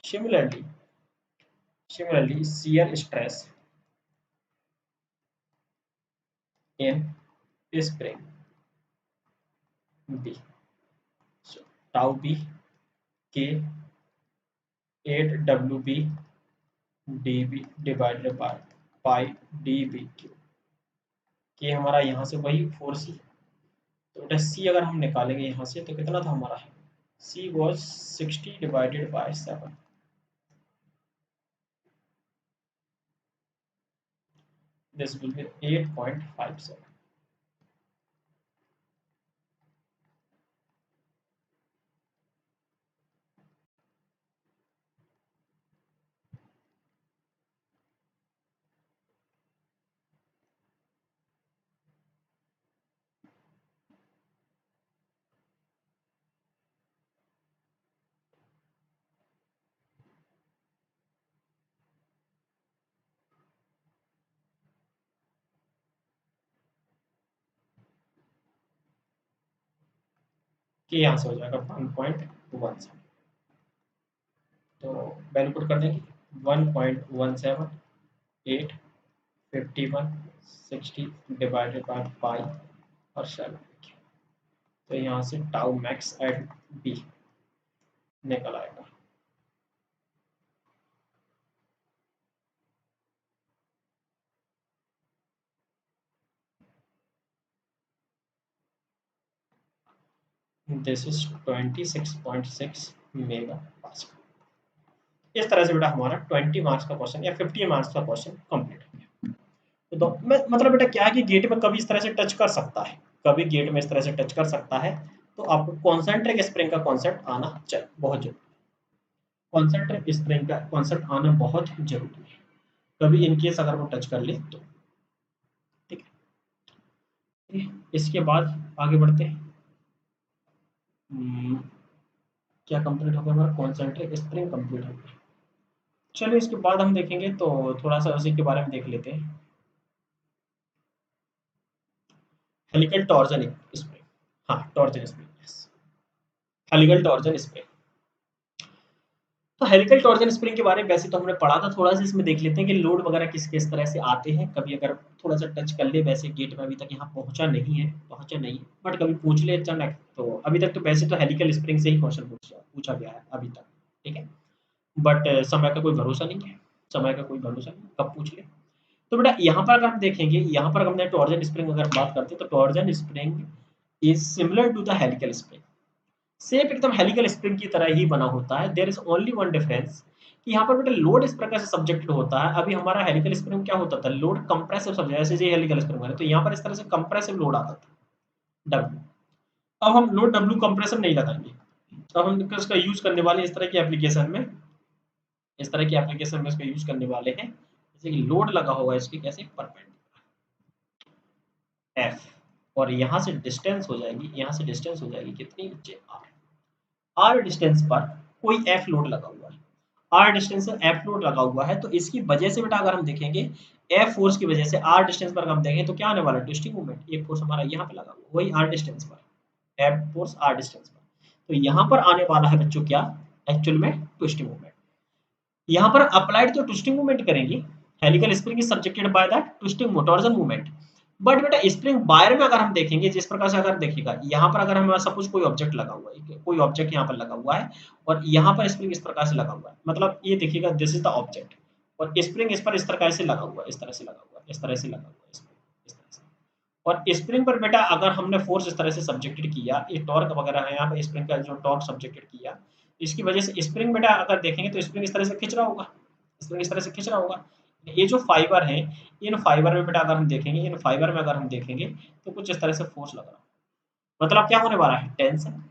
Similarly, shear stress in spring B. So tau B K 8 WB dB divided by pi dBq. K हमारा यहाँ से वही 4C, तो बेटा C अगर हम निकालेंगे यहाँ से तो कितना था हमारा, C was 60 divided by 7. This will be 8.57. कि यहाँ से हो जाएगा 1.17, तो वैल्यू पुट कर देंगे 1.17 8 51 60 डिवाइडेड बाय पाई और 7. तो यहाँ से टाउ मैक्स एट बी निकल आएगा। This is 26.6 mega pascal. इस तरह से बेटा हमारा 20 मार्क्स का क्वेश्चन या 50 मार्क्स का क्वेश्चन कंप्लीट हो गया। तो मतलब बेटा क्या है कि गेट में कभी इस तरह से टच कर सकता है, कभी गेट में इस तरह से टच कर सकता है, तो आपको कॉन्सेंट्रिक स्प्रिंग का कॉन्सेप्ट आना चाहिए, बहुत जरूरी। कॉन्सेंट्रिक स्प्रिंग का कॉन्सेप्ट आना बहुत जरूरी है, कभी इनकेस अगर वो टच कर ले तो। ठीक है, इसके बाद आगे बढ़ते हैं। क्या कंप्लीट हो गया हमारा, कॉन्सेंट्रिक स्प्रिंग कंप्लीट हो गया। चलो इसके बाद हम देखेंगे तो थोड़ा सा उसी के बारे में देख लेते हैं, हेलिकल टॉर्जन स्प्रिंग। हाँ torsion spring, yes helical torsion spring. तो हेलिकल टॉर्जन स्प्रिंग के बारे में वैसे तो हमने पढ़ा था, थोड़ा सा इसमें देख लेते हैं कि लोड वगैरह किस तरह से आते हैं। कभी अगर थोड़ा सा टच कर ले, वैसे गेट में अभी तक यहाँ पहुंचा नहीं है, बट कभी पूछ ले अचानक, तो अभी तक तो वैसे तो हेलिकल स्प्रिंग से ही क्वेश्चन पूछा गया है अभी तक। ठीक है, बट समय का कोई भरोसा नहीं है, समय का कोई भरोसा नहीं, कब पूछ ले। तो बेटा यहाँ पर अगर हम देखेंगे, यहाँ पर हमने टॉर्जन स्प्रिंग अगर बात करते हैं तो torsion spring is similar to the helical spring. Same एकदम हेलिकल स्प्रिंग की तरह ही बना होता है। There is only one difference कि यहाँ पर बेटा लोड इस प्रकार से सब्जेक्टेड होता है। अभी हमारा हेलिकल स्प्रिंग क्या होता था, लोड कंप्रेसिव सब्जेक्ट, जैसे ये हेलिकल स्प्रिंग है तो यहाँ पर इस तरह से कंप्रेसिव लोड आता था डब्ल्यू। अब हम लोड डब्ल्यू कंप्रेसिव नहीं लगाएंगे, अब हम इसका यूज करने वाले इस तरह की एप्लीकेशन में, इस तरह की एप्लीकेशन में इसका यूज करने वाले हैं। जैसे कि लोड लगा होगा इसके कैसे परपेंडिकुलर एफ, और यहाँ से डिस्टेंस हो जाएगी, यहाँ से डिस्टेंस हो जाएगी कितनी बच्चे आर, आर डिस्टेंस पर कोई एफ लोड लगा हुआ है, आर डिस्टेंस पर एफ लोड लगा हुआ है, तो इसकी वजह से बेटा अगर हम देखेंगे एफ फोर्स की वजह से आर डिस्टेंस पर हम देखें तो क्या आने वाला है, ट्विस्टिंग मूवमेंट। ये फोर्स हमारा यहाँ पे लगा हुआ वही आर डिस्टेंस पर, एफ फोर्स आर डिस्टेंस पर, तो यहाँ पर आने वाला है बच्चों क्या, एक्चुअल में ट्विस्टिंग मूवमेंट। यहाँ पर अप्लाइड तो ट्विस्टिंग मूवमेंट करेंगी, helical spring is subjected by that twisting torsion movement. But बेटा स्प्रिंग बायर में अगर हम देखेंगे, जिस प्रकार से अगर देखिएगा यहाँ पर अगर हमारा सपोज कोई ऑब्जेक्ट लगा हुआ है, कोई ऑब्जेक्ट यहाँ पर लगा हुआ है और यहाँ पर स्प्रिंग इस प्रकार से लगा हुआ है, मतलब ये देखिएगा दिस इज द ऑब्जेक्ट और स्प्रिंग इस पर इस तरह से लगा हुआ है, इस तरह से लगा हुआ है, इस तरह से लगा हुआ है, इस तरह से। और स्प्रिंग पर बेटा अगर हमने फोर्स इस तरह से सब्जेक्टेड किया, ये टॉर्क वगैरह है यहाँ पे स्प्रिंग का जो टॉर्क सब्जेक्टेड किया, इसकी वजह से स्प्रिंग बेटा अगर देखेंगे तो स्प्रिंग इस तरह से खींच रहा होगा, स्प्रिंग इस तरह से खींच रहा होगा। ये जो फाइबर है, इन फाइबर में बेटा अगर हम देखेंगे, इन फाइबर में अगर हम देखेंगे तो कुछ इस तरह से फोर्स लग रहा है, मतलब क्या होने वाला है, टेंशन।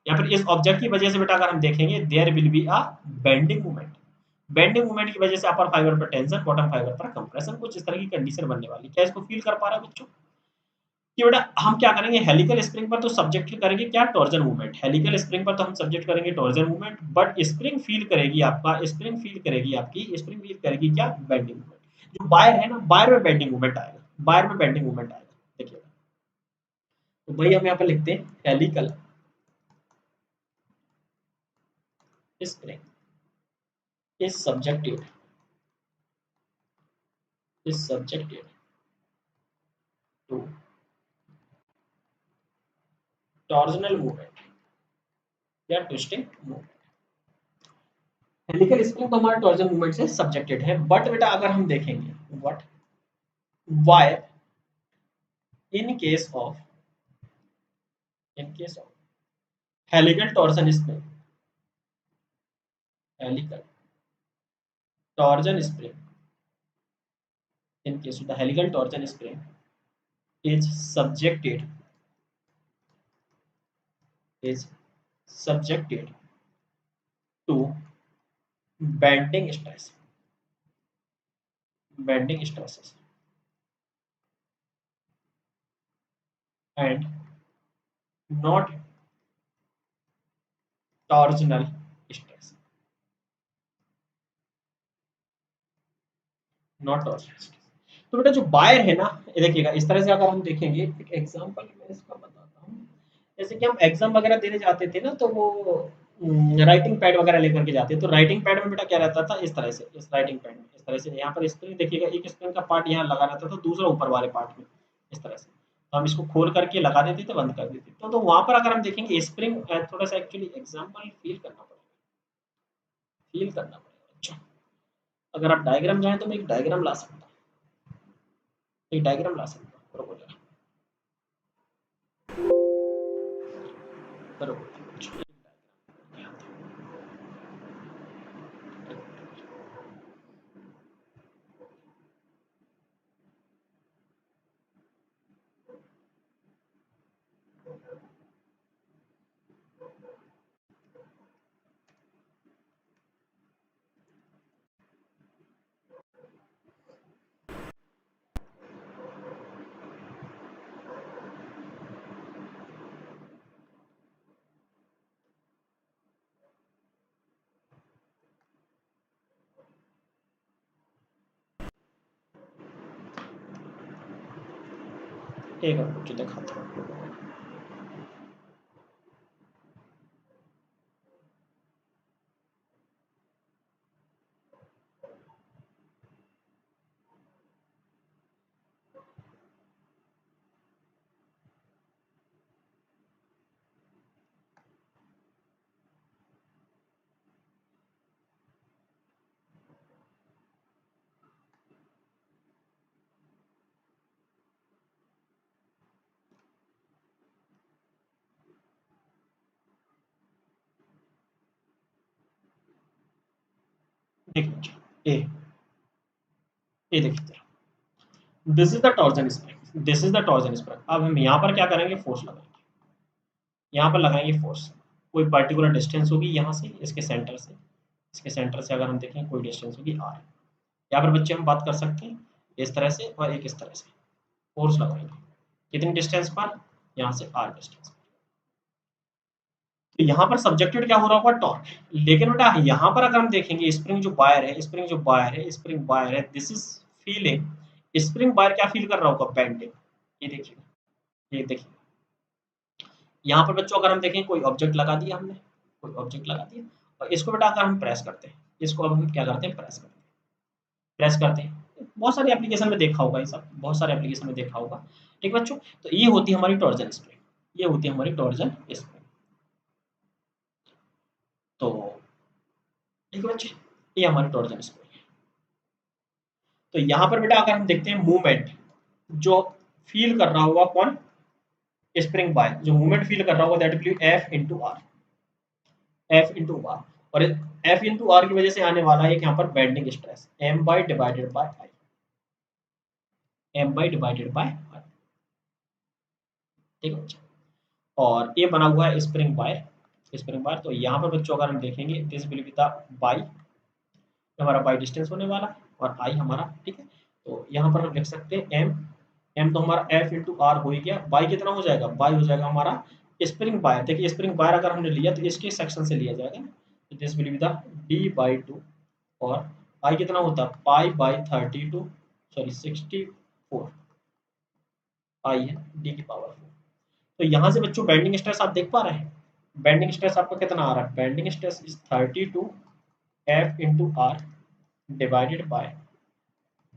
या फिर इस ऑब्जेक्ट की वजह से बेटा अगर हम देखेंगे there will be a bending moment, bending moment की वजह से अपर फाइबर पर टेंशन, बॉटम फाइबर पर कंप्रेशन, कुछ इस तरह की कंडीशन बनने वाली। क्या इसको फील कर पा रहा है बच्चों कि बेटा हम क्या करेंगे, हेलिकल स्प्रिंग पर तो सब्जेक्ट करेंगे क्या, टॉर्जन मूवमेंट, हेलिकल स्प्रिंग पर तो हम सब्जेक्ट करेंगे torsion movement, but spring feel करेगी आपका, स्प्रिंग फील करेगी आपकी, स्प्रिंग फील करेगी क्या, बेंडिंग मूवमेंट। जो बायर है ना, बायर में बेंडिंग मूवमेंट आएगा, बायर में बेंडिंग मूवमेंट आएगा, देखिए। तो भाई हम यहाँ पे लिखते हैं helical spring is subjected, is subjected to torsional movement या ट्विस्टिंग मूवमेंट। हेलिकल स्प्रिंग तो हमारे टॉर्जन मूवमेंट से सब्जेक्टेड है, बट बेटा अगर हम देखेंगे what wire in case of, in case of helical torsion spring, helical torsion spring, in case of the helical torsion spring is subjected, is subjected to bending stress, bending stresses and not torsional stress, not torsional stress। तो बेटा जो buyer है ना, ये देखिएगा इस तरह से अगर हम देखेंगे, एक एग्जांपल मैं इसका बताता हूँ। जैसे कि हम एग्जाम वगैरह देने जाते थे ना, तो वो राइटिंग पैड वगैरह लेकर के जाते, तो राइटिंग पैड में बेटा क्या रहता था, इस तरह से, इस राइटिंग पैड में इस तरह से यहाँ पर स्प्रिंग देखिएगा, एक स्प्रिंग का पार्ट यहाँ लगा रहता था, दूसरा ऊपर वाले पार्ट में इस तरह से, तो हम इसको खोल करके लगा देते थे, बंद कर देते, तो वहां पर अगर हम देखेंगे स्प्रिंग, थोड़ा सा एक्चुअली एग्जाम्पल फील करना पड़ेगा, फील करना पड़ेगा। अच्छा, अगर आप डायग्राम चाहें तो मैं एक डायग्राम ला सकता हूँ, एक डायग्राम ला सकता हूँ, बरोबर है, बरोबर। एक मिनट मुझे दिखाता हूँ। ठीक है, ए देखिए, this is the torsion spring, this is the torsion spring. अब हम यहाँ पर क्या करेंगे, फोर्स लगाएंगे, यहाँ पर लगाएंगे फोर्स, कोई पर्टिकुलर डिस्टेंस होगी यहाँ से, इसके सेंटर से, इसके सेंटर से अगर हम देखें कोई डिस्टेंस होगी आर। यहाँ पर बच्चे हम बात कर सकते हैं इस तरह से और एक इस तरह से, फोर्स लगाएंगे कितनी डिस्टेंस पर, यहाँ से आर डिस्टेंस। तो यहाँ पर सब्जेक्टेड क्या हो रहा होगा, टॉर्क। लेकिन बेटा यहाँ पर अगर हम देखेंगे स्प्रिंग जो वायर है, स्प्रिंग जो वायर है, स्प्रिंग वायर है, this is feeling, spring wire क्या फील कर रहा होगा, बेंडिंग। ये देखिए, ये देखिए, यहाँ पर बच्चों अगर हम देखें कोई ऑब्जेक्ट लगा दिया हमने, कोई ऑब्जेक्ट लगा दिया और इसको बेटा अगर हम प्रेस करते हैं, इसको अब हम क्या करते हैं, प्रेस करते हैं, प्रेस करते हैं। बहुत सारे एप्लीकेशन में देखा होगा ये सब, बहुत सारे एप्लीकेशन में देखा होगा। ठीक है बच्चों, तो ये होती है हमारी टॉर्जन स्प्रिंग, ये होती है हमारी टॉर्जन स्प्रिंग। तो ठीक है बच्चे, ये हमारी टॉर्जन स्प्रिंग है। तो यहाँ पर बेटा अगर हम देखते हैं मूवमेंट जो फील कर रहा होगा कौन, स्प्रिंग बाय, जो मूवमेंट फील कर रहा होगा that will be F into R, F into R. और एफ इंटू आर की वजह से आने वाला है यहाँ पर bending stress, M y divided by I, M y divided by I. ठीक है बच्चे, और ये बना हुआ है स्प्रिंग बाय, स्प्रिंग बार। तो यहाँ पर बच्चों अगर हम देखेंगे this will be the by, हमारा बाई डिस्टेंस होने वाला है और आई हमारा। ठीक है, तो यहाँ पर हम लिख सकते हैं एम, एम तो हमारा एफ इंटू आर हो ही गया, बाई कितना हो जाएगा, बाई हो जाएगा हमारा स्प्रिंग बायर। देखिए स्प्रिंग बायर अगर हमने लिया तो इसके सेक्शन से लिया जाएगा, तो this will be the D by two, और आई कितना होता है, पाई बाई 32, सॉरी 64 आई है डी की पावर 4। तो यहाँ से बच्चों बेंडिंग स्ट्रेस आप देख पा रहे हैं, बेंडिंग स्ट्रेस आपका कितना आ रहा है, bending stress is 32 F into R divided by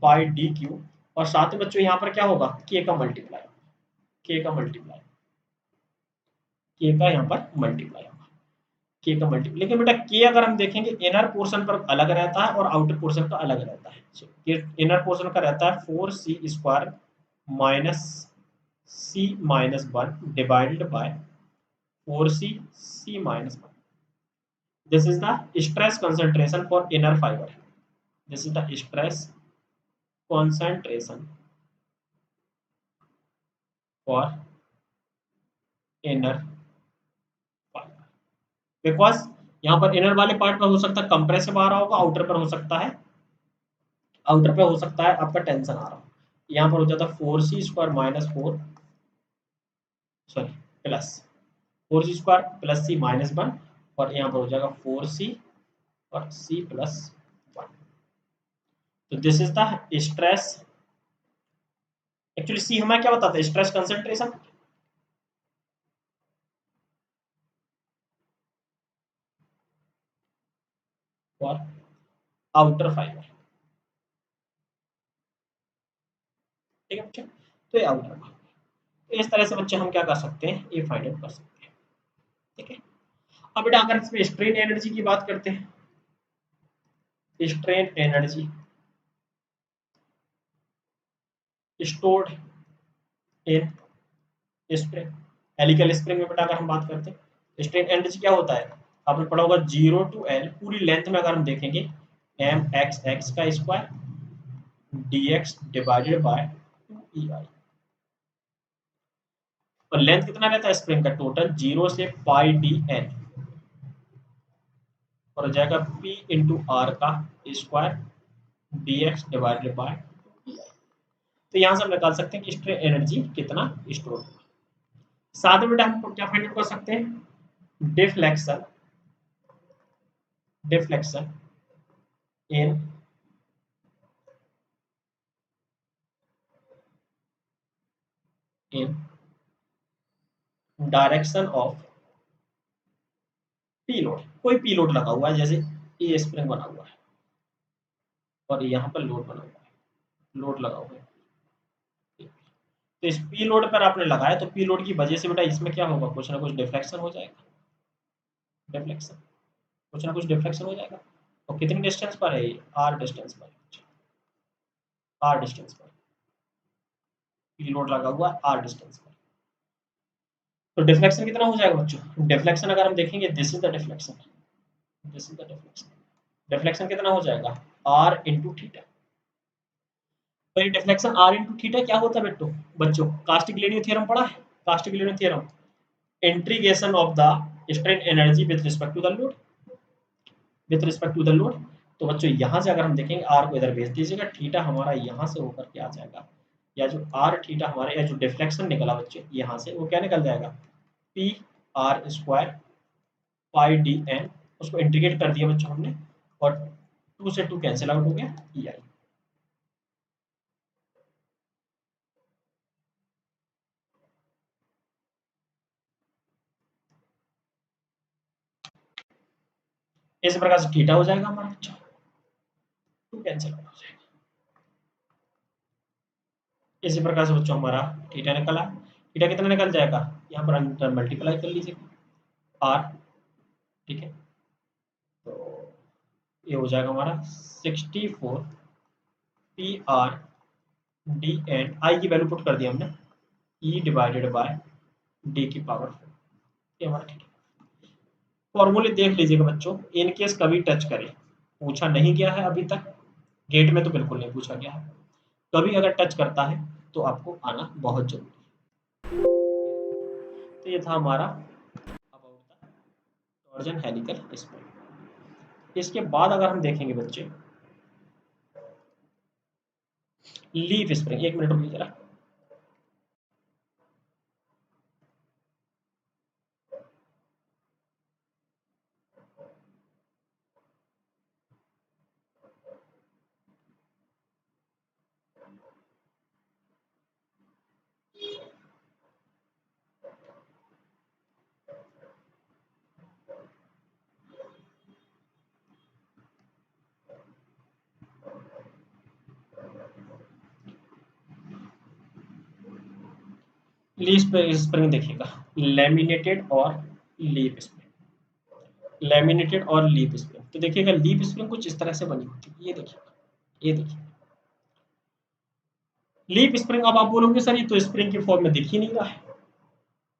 pi D cube, और साथ में बच्चों यहाँ पर क्या होगा, के का मल्टीप्लाई, के का मल्टीप्लाई, के का यहाँ पर मल्टीप्लाई होगा, के का मल्टीप्लाई। लेकिन बेटा के अगर हम देखेंगे इनर पोर्शन पर अलग रहता है और आउटर पोर्शन का अलग रहता है। इनर पोर्शन का रहता है 4c square minus c minus 1 divided by 4c c minus 1। This is the stress concentration for inner fibre, this is the stress concentration for inner fiber, because यहाँ पर inner वाले पार्ट पर हो सकता है कंप्रेसिव आ रहा होगा, आउटर पर हो सकता है, आउटर पे हो सकता है आपका टेंशन आ रहा हो। यहाँ पर हो जाता है 4c square minus 4, sorry plus 4c square plus c minus 1, और यहाँ पर हो जाएगा 4c और c प्लस 1। तो this is the stress, actually see हमें क्या बताता है, स्ट्रेस कंसंट्रेशन। और आउटर फाइबर, ठीक है बच्चे, तो ये आउटर फाइबर। तो इस तरह से बच्चे हम क्या कर सकते हैं, ये फाइंड आउट कर सकते हैं। ठीक है, अब बेटा अगर इसमें स्ट्रेन एनर्जी की बात करते हैं, strain energy stored in spring, helical spring में बेटा अगर हम बात करते हैं स्ट्रेन एनर्जी क्या होता है, आपने पढ़ा होगा 0 टू एल, पूरी लेंथ में अगर हम देखेंगे एम एक्स एक्स का square D x divided by 2 ई, और लेंथ कितना रहता है स्प्रिंग का, टोटल 0 से पाई डी एन, और हो जाएगा पी इंटू आर का square D x divided by 2 ई। तो यहाँ से हम निकाल सकते हैं कि स्ट्रेन एनर्जी कितना स्टोर होगा। साथ में बेटा हम क्या फाइंड आउट कर सकते हैं, deflection, deflection in in direction of P load, कोई पी लोड लगा हुआ है, जैसे ये स्प्रिंग बना हुआ है और यहाँ पर लोड बना हुआ है, लोड लगा हुआ है। तो इस पी लोड पर आपने लगाया तो पी लोड की वजह से बेटा इसमें क्या होगा, कुछ ना कुछ डिफ्लेक्शन हो जाएगा, डिफ्लेक्शन, कुछ ना कुछ डिफ्लेक्शन हो जाएगा। और कितनी डिस्टेंस पर है ये, आर डिस्टेंस पर, आर डिस्टेंस पर पी लोड लगा हुआ है, आर डिस्टेंस पर। तो डिफ्लेक्शन कितना हो जाएगा बच्चों, डिफ्लेक्शन अगर हम देखेंगे this is the deflection, this is the deflection, deflection कितना हो जाएगा, आर इंटू थीटा। तो ये डिफ्लेक्शन आर इंटू थीटा क्या होता है बेटो बच्चों, कास्टिग्लियानो थ्योरम पढ़ा है, Castigliano theorem, integration of the strain energy with respect to the load, with respect to the load. तो बच्चों यहाँ से अगर हम देखेंगे आर को इधर भेज दीजिएगा, थीटा हमारा यहाँ से होकर के आ जाएगा, या जो आर थीटा हमारे, या जो डिफ्लेक्शन निकला बच्चे यहाँ से, वो क्या निकल जाएगा, P R square pi D N, उसको इंटीग्रेट कर दिया बच्चों हमने, और 2 से 2 कैंसिल आउट हो गया, ई आई। इस प्रकार से थीटा हो जाएगा हमारा बच्चों, 2 कैंसिल आउट हो जाएगा। इसी प्रकार से बच्चों हमारा थीटा निकला, थीटा कितना निकल जाएगा, यहाँ पर अंतर मल्टीप्लाई कर लीजिए आर, ठीक है, तो ये हो जाएगा हमारा 64 पी आर डी एन, आई की वैल्यू पुट कर दी हमने, ई डिवाइडेड बाय डी की पावर 4, ये हमारा थीटा। फॉर्मूले देख लीजिएगा बच्चों, इन केस कभी टच करें, पूछा नहीं गया है अभी तक, गेट में तो बिल्कुल नहीं पूछा गया है, कभी अगर टच करता है तो आपको आना बहुत जरूरी है। तो ये था हमारा about the torsion helical spring. इसके बाद अगर हम देखेंगे बच्चे लीफ स्प्रिंग, एक मिनट रुकिए जरा। लीफ स्प्रिंग देखिएगा, लेमिनेटेड और लीफ स्प्रिंग, लेमिनेटेड और लीफ स्प्रिंग। तो देखिएगा लीफ स्प्रिंग कुछ इस तरह से बनी होती है, ये देखिएगा, ये देखिए लीफ स्प्रिंग। अब आप बोलोगे सर ये तो स्प्रिंग के फॉर्म में दिख ही नहीं रहा है,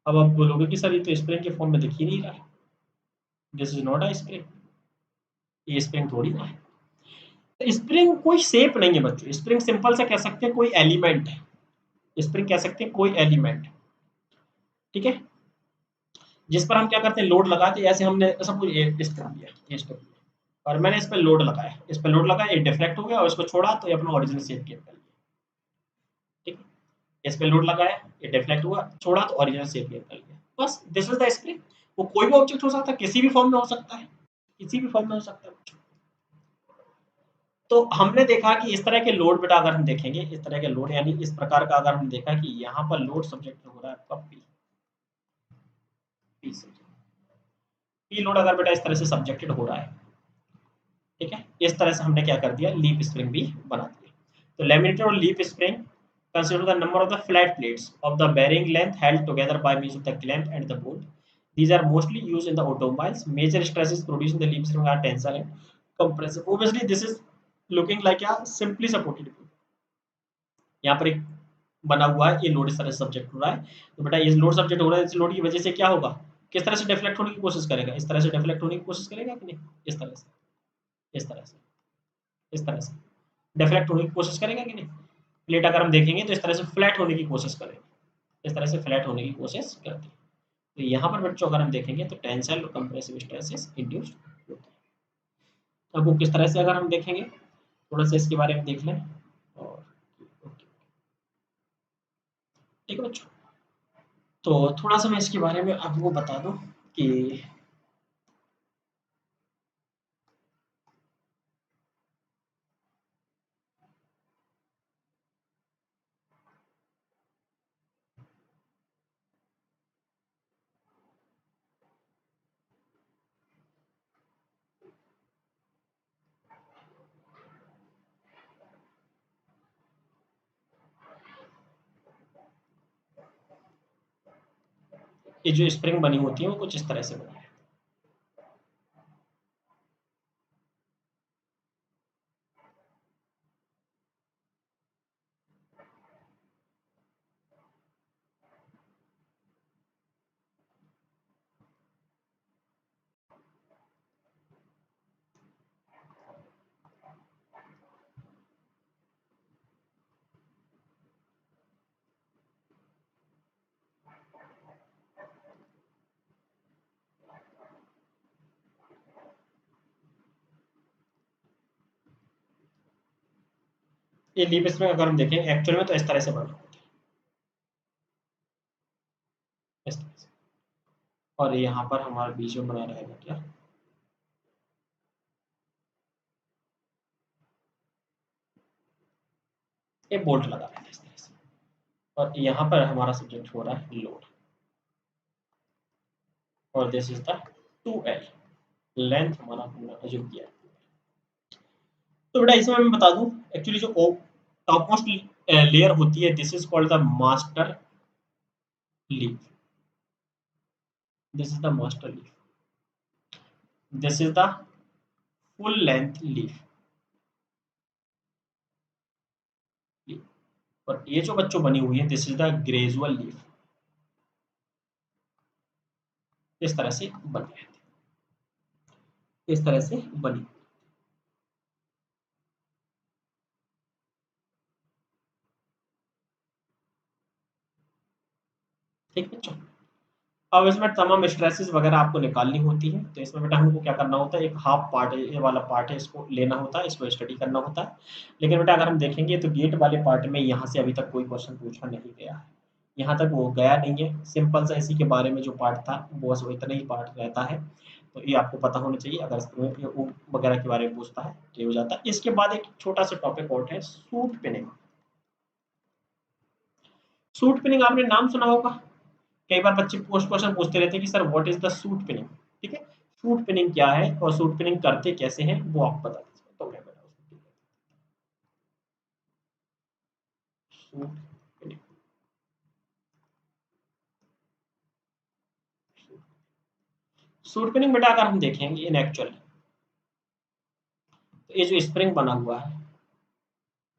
अब आप बोलोगे कि सर ये तो स्प्रिंग के फॉर्म में दिख ही नहीं रहा है, this is not a spring, ये स्प्रिंग थोड़ी ना है। तो स्प्रिंग कोई शेप नहीं है बच्चों, स्प्रिंग सिंपल से कह सकते हैं कोई एलिमेंट है, स्प्रिंग कह सकते हैं कोई एलिमेंट, ठीक है, जिस पर हम क्या करते हैं लोड लगाते हैं। ऐसे हमने सपोज ये स्प्रिंग लिया, ये स्प्रिंग लिया, और मैंने इस पर लोड लगाया, इस पर लोड लगाया, ये डिफ्लेक्ट हो गया और इसको छोड़ा तो ये अपना ओरिजिनल शेप गेन कर लिया, ठीक है, इस पे लोड लगाया, ये डिफ्लेक्ट हुआ, छोड़ा तो ओरिजिनल शेप गेन कर लिया, बस दिस इज द स्प्रिंग। वो कोई भी ऑब्जेक्ट हो सकता है, किसी भी फॉर्म में हो सकता है, किसी भी फॉर्म में हो सकता है। तो हमने देखा कि इस तरह के लोड बेटा अगर हम देखेंगे, इस तरह के लोड यानी इस प्रकार का अगर हम देखा कि यहाँ पर लोड सब्जेक्ट हो रहा है आपका पी, पी पी लोड अगर बेटा इस तरह से सब्जेक्टेड हो रहा है, ठीक है, इस तरह से हमने क्या कर दिया, लीफ स्प्रिंग भी बना दिया। तो लैमिनेटेड और leaf spring consider the number of the flat plates of the bearing length held together by means of the clamp and the bolt. These are mostly used in the automobiles. Major stresses produced in the leaf spring are tensile and compressive. Obviously, this is looking like a simply supported beam. यहाँ पर एक बना हुआ है, ये load इस तरह से सब्जेक्ट हो रहा है, तो बेटा ये लोड सब्जेक्ट हो रहा है, इस लोड की वजह से क्या होगा, किस तरह से डिफ्लेक्ट होने की कोशिश करेगा, इस तरह से डिफ्लेक्ट होने की कोशिश करेगा कि नहीं, इस तरह से, इस तरह से, इस तरह से डिफ्लेक्ट होने की कोशिश करेगा कि नहीं। प्लेट अगर हम देखेंगे तो इस तरह से फ्लैट होने की कोशिश करेगी, इस तरह से फ्लैट होने की कोशिश करती है। तो यहाँ पर बच्चों अगर हम देखेंगे तो टेंसाइल और कंप्रेसिव स्ट्रेसेस इंड्यूस्ड होते हैं। अब वो किस तरह से अगर हम देखेंगे, थोड़ा सा इसके बारे में देख लें, और ठीक है बच्चों, तो थोड़ा सा मैं इसके बारे में आपको बता दूं कि ये जो स्प्रिंग बनी होती है वो कुछ इस तरह से बनी है। ये लीफ स्प्रिंग अगर हम देखें एक्चुअल में तो इस तरह से बना होता है, इस तरह से। और यहाँ पर हमारा बीच में बना रहेगा क्या, ये बोल्ट लगा रहेगा इस तरह से। और यहाँ पर हमारा सब्जेक्ट हो रहा है लोड, और this is the 2L length हमारा हमने अज्यूम किया है। तो बेटा इसमें मैं बता दूं, एक्चुअली जो टॉप मोस्ट लेयर होती है, this is called the master leaf, this is the master leaf, this is the full length leaf. और ये जो बच्चों बनी हुई है, this is the gradual leaf, इस तरह से बनी रहती है, इस तरह से बनी। ठीक बच्चों, अब इसमें तमाम स्ट्रेसेस वगैरह आपको निकालनी होती है, तो इसमें बेटा हमको क्या करना होता है, एक हाफ पार्ट है, ये वाला पार्ट है, इसको लेना होता है, इसको स्टडी करना होता है। लेकिन बेटा अगर हम देखेंगे तो गेट वाले पार्ट में यहाँ से अभी तक कोई क्वेश्चन पूछा नहीं गया है, यहाँ तक वो गया नहीं है। सिंपल सा इसी के बारे में जो पार्ट था वो बस इतना ही पार्ट रहता है, तो ये आपको पता होना चाहिए। अगर इसमें वगैरह के बारे में पूछता है तो ये हो जाता है। इसके बाद एक छोटा सा टॉपिक और है, सूट पिनिंग। सूट पिनिंग आपने नाम सुना होगा, कई बार बच्चे पोस्ट क्वेश्चन पूछते रहते हैं कि sir what is the suit pinning. ठीक है, सूट पिनिंग क्या है और सूट पिनिंग करते कैसे हैं वो आप बता दीजिए, तो मैं बता सूट पिनिंग। सूट पिनिंग बेटा अगर हम देखेंगे इन एक्चुअल, तो ये जो स्प्रिंग बना हुआ है,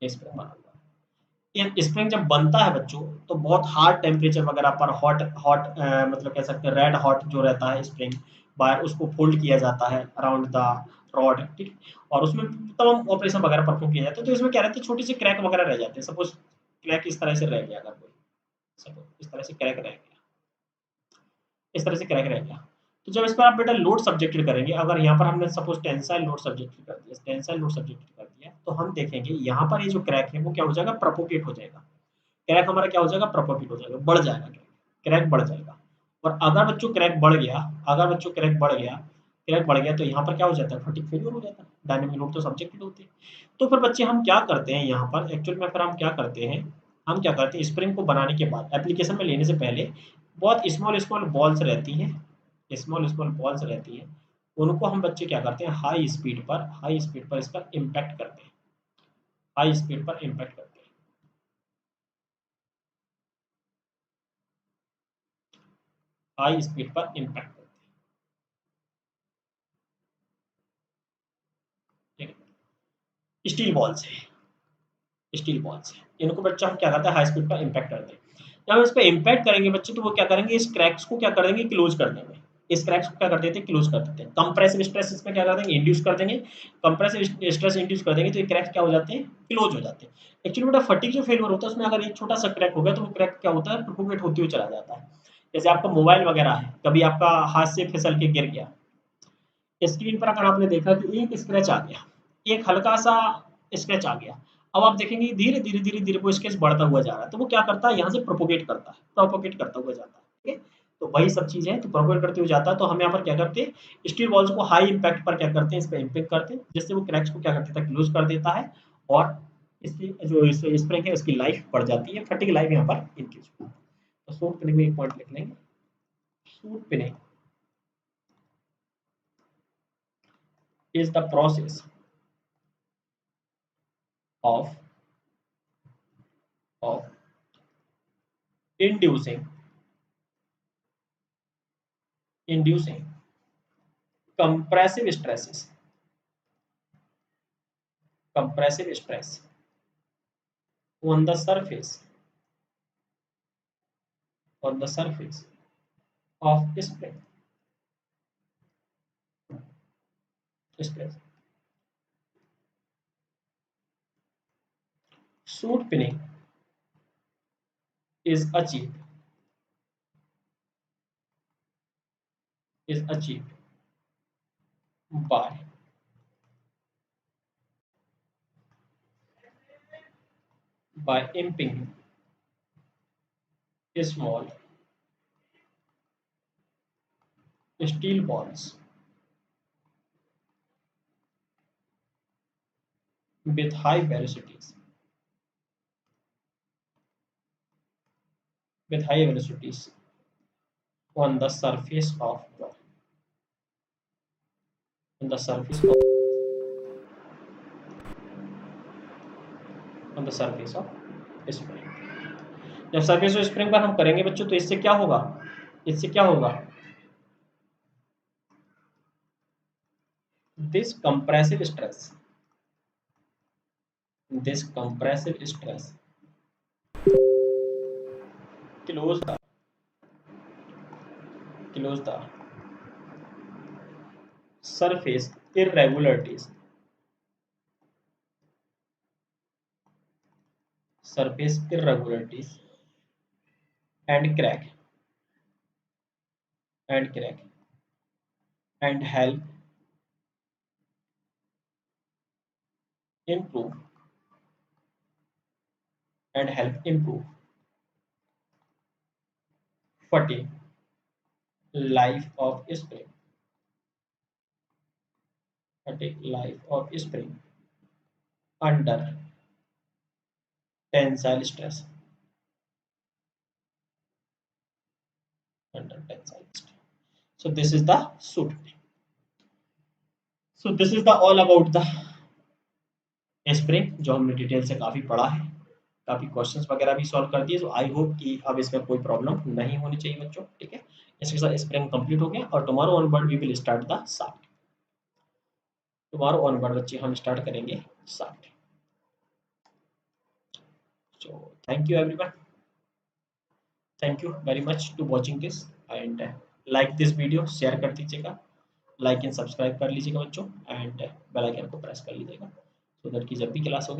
ये स्प्रिंग बना हुआ है, ये स्प्रिंग जब बनता है बच्चों तो बहुत हार्ड टेम्परेचर वगैरह पर हॉट हॉट मतलब कह सकते हैं रेड हॉट जो रहता है स्प्रिंग बाहर, उसको फोल्ड किया जाता है अराउंड द रॉड। ठीक, और उसमें तमाम ऑपरेशन वगैरह परफॉर्म किया जाता है। तो इसमें क्या रहता है, छोटी सी क्रैक वगैरह रह जाते हैं। सपोज क्रैक इस तरह से रह गया, अगर कोई सपोज इस तरह से क्रैक रह गया, इस तरह से क्रैक रह गया, तो जब इस पर आप बेटा लोड सब्जेक्टेड करेंगे, अगर यहाँ पर हमने सपोज टेंसाइल लोड सब्जेक्टेड कर दिया, टेंसाइल लोड सब्जेक्टेड कर दिया, तो हम देखेंगे यहाँ पर ये जो क्रैक है वो क्या हो जाएगा, प्रोपोगेट हो जाएगा। क्रैक हमारा क्या हो जाएगा, प्रोपोगेट हो जाएगा, बढ़ जाएगा, क्रैक बढ़ जाएगा। और अगर बच्चों क्रैक बढ़ गया, अगर बच्चों क्रैक बढ़ गया, क्रैक बढ़ गया, तो यहाँ पर क्या हो जाता है, फटिग फेलियर हो जाता है। डायनेमिक लोड तो सब्जेक्टेड होते हैं। तो फिर बच्चे हम क्या करते हैं यहाँ पर एक्चुअल में, फिर हम क्या करते हैं, हम क्या करते हैं, स्प्रिंग को बनाने के बाद एप्लीकेशन में लेने से पहले बहुत स्मॉल स्मॉल बॉल्स रहती हैं, स्मॉल स्मॉल बॉल्स रहती हैं, उनको हम बच्चे क्या करते हैं, हाई स्पीड पर इस पर इम्पैक्ट करते हैं, हाई स्पीड पर इम्पैक्ट करते हैं, हाई स्पीड पर इम्पैक्ट करते हैं। ठीक है, स्टील बॉल्स है, स्टील बॉल्स है, इनको बच्चा हम क्या करते हैं, हाई स्पीड पर इम्पैक्ट करते हैं। जब हम इस पर इम्पैक्ट करेंगे बच्चे, तो वो क्या करेंगे, इस क्रैक्स को क्या कर देंगे, क्लोज कर देंगे। इस क्रैक्स को क्या कर देते हैं, क्लोज कर देते हैं। कंप्रेसिव स्ट्रेस इसमें क्या कर देंगे, इंड्यूस कर देंगे। कंप्रेसिव स्ट्रेस इंड्यूस कर देंगे तो ये क्रैक्स क्या हो जाते हैं, क्लोज हो जाते हैं। एक्चुअली बेटा फटीग जो फेलियर होता है उसमें अगर एक छोटा सा क्रैक हो गया, तो वो क्रैक क्या होता है, प्रोपोगेट होते हुए चला जाता है। जैसे आपका मोबाइल वगैरह है, कभी आपका हाथ से फिसल के गिर गया, स्क्रीन पर अगर आपने देखा कि एक स्क्रैच आ गया, एक हल्का सा स्क्रैच आ गया, अब आप देखेंगे धीरे धीरे धीरे धीरे वो स्क्रैच बढ़ता हुआ जा रहा है, तो वो क्या करता है, यहाँ से प्रोपोगेट करता है, प्रोपोगेट करता हुआ जाता है। ठीक है, तो वही सब चीज है, तो प्रोपोगेट करते हुए जाता है। तो हम यहाँ पर क्या करते हैं, स्टील बॉल्स को हाई इम्पैक्ट पर क्या करते हैं, इस पर इम्पैक्ट करते हैं, जिससे वो क्रैक्स को क्या करते हैं, क्लोज कर देता है। और इसकी जो स्प्रिंग है उसकी लाइफ बढ़ जाती है, फटिक लाइफ यहाँ पर इंक्रीज होती है। तो सूट पिनिंग में एक पॉइंट लिख लेंगे, suit pinning is the process of of inducing inducing compressive stresses, compressive stress on the surface, on the surface of spring stress. Suit pinning is achieved is achieved by by imping small steel balls with high velocities on the surface of on the surface of on the surface of spring। जब surface of spring पर हम करेंगे बच्चों तो इससे क्या होगा this compressive stress close the close the surface irregularities and crack and help improve fatigue life of spring under tensile stress so this is the suit so this is the all about the spring जो हमने detail से काफ़ी पढ़ा है, काफ़ी questions वगैरह भी solve कर दिए। तो आई होप कि अब इसमें कोई प्रॉब्लम नहीं होनी चाहिए बच्चों, ठीक है। इसके साथ स्प्रिंग कंप्लीट हो गया और tomorrow onward we will start the shaft. Tomorrow onward बच्चे हम स्टार्ट करेंगे shaft. So thank you everyone, thank you very much to watching this and like this video, share कर दीजिएगा, लाइक एंड सब्सक्राइब कर लीजिएगा बच्चों एंड बेल आइकन को press कर लीजिएगा सो दैट कि जब भी क्लास होगी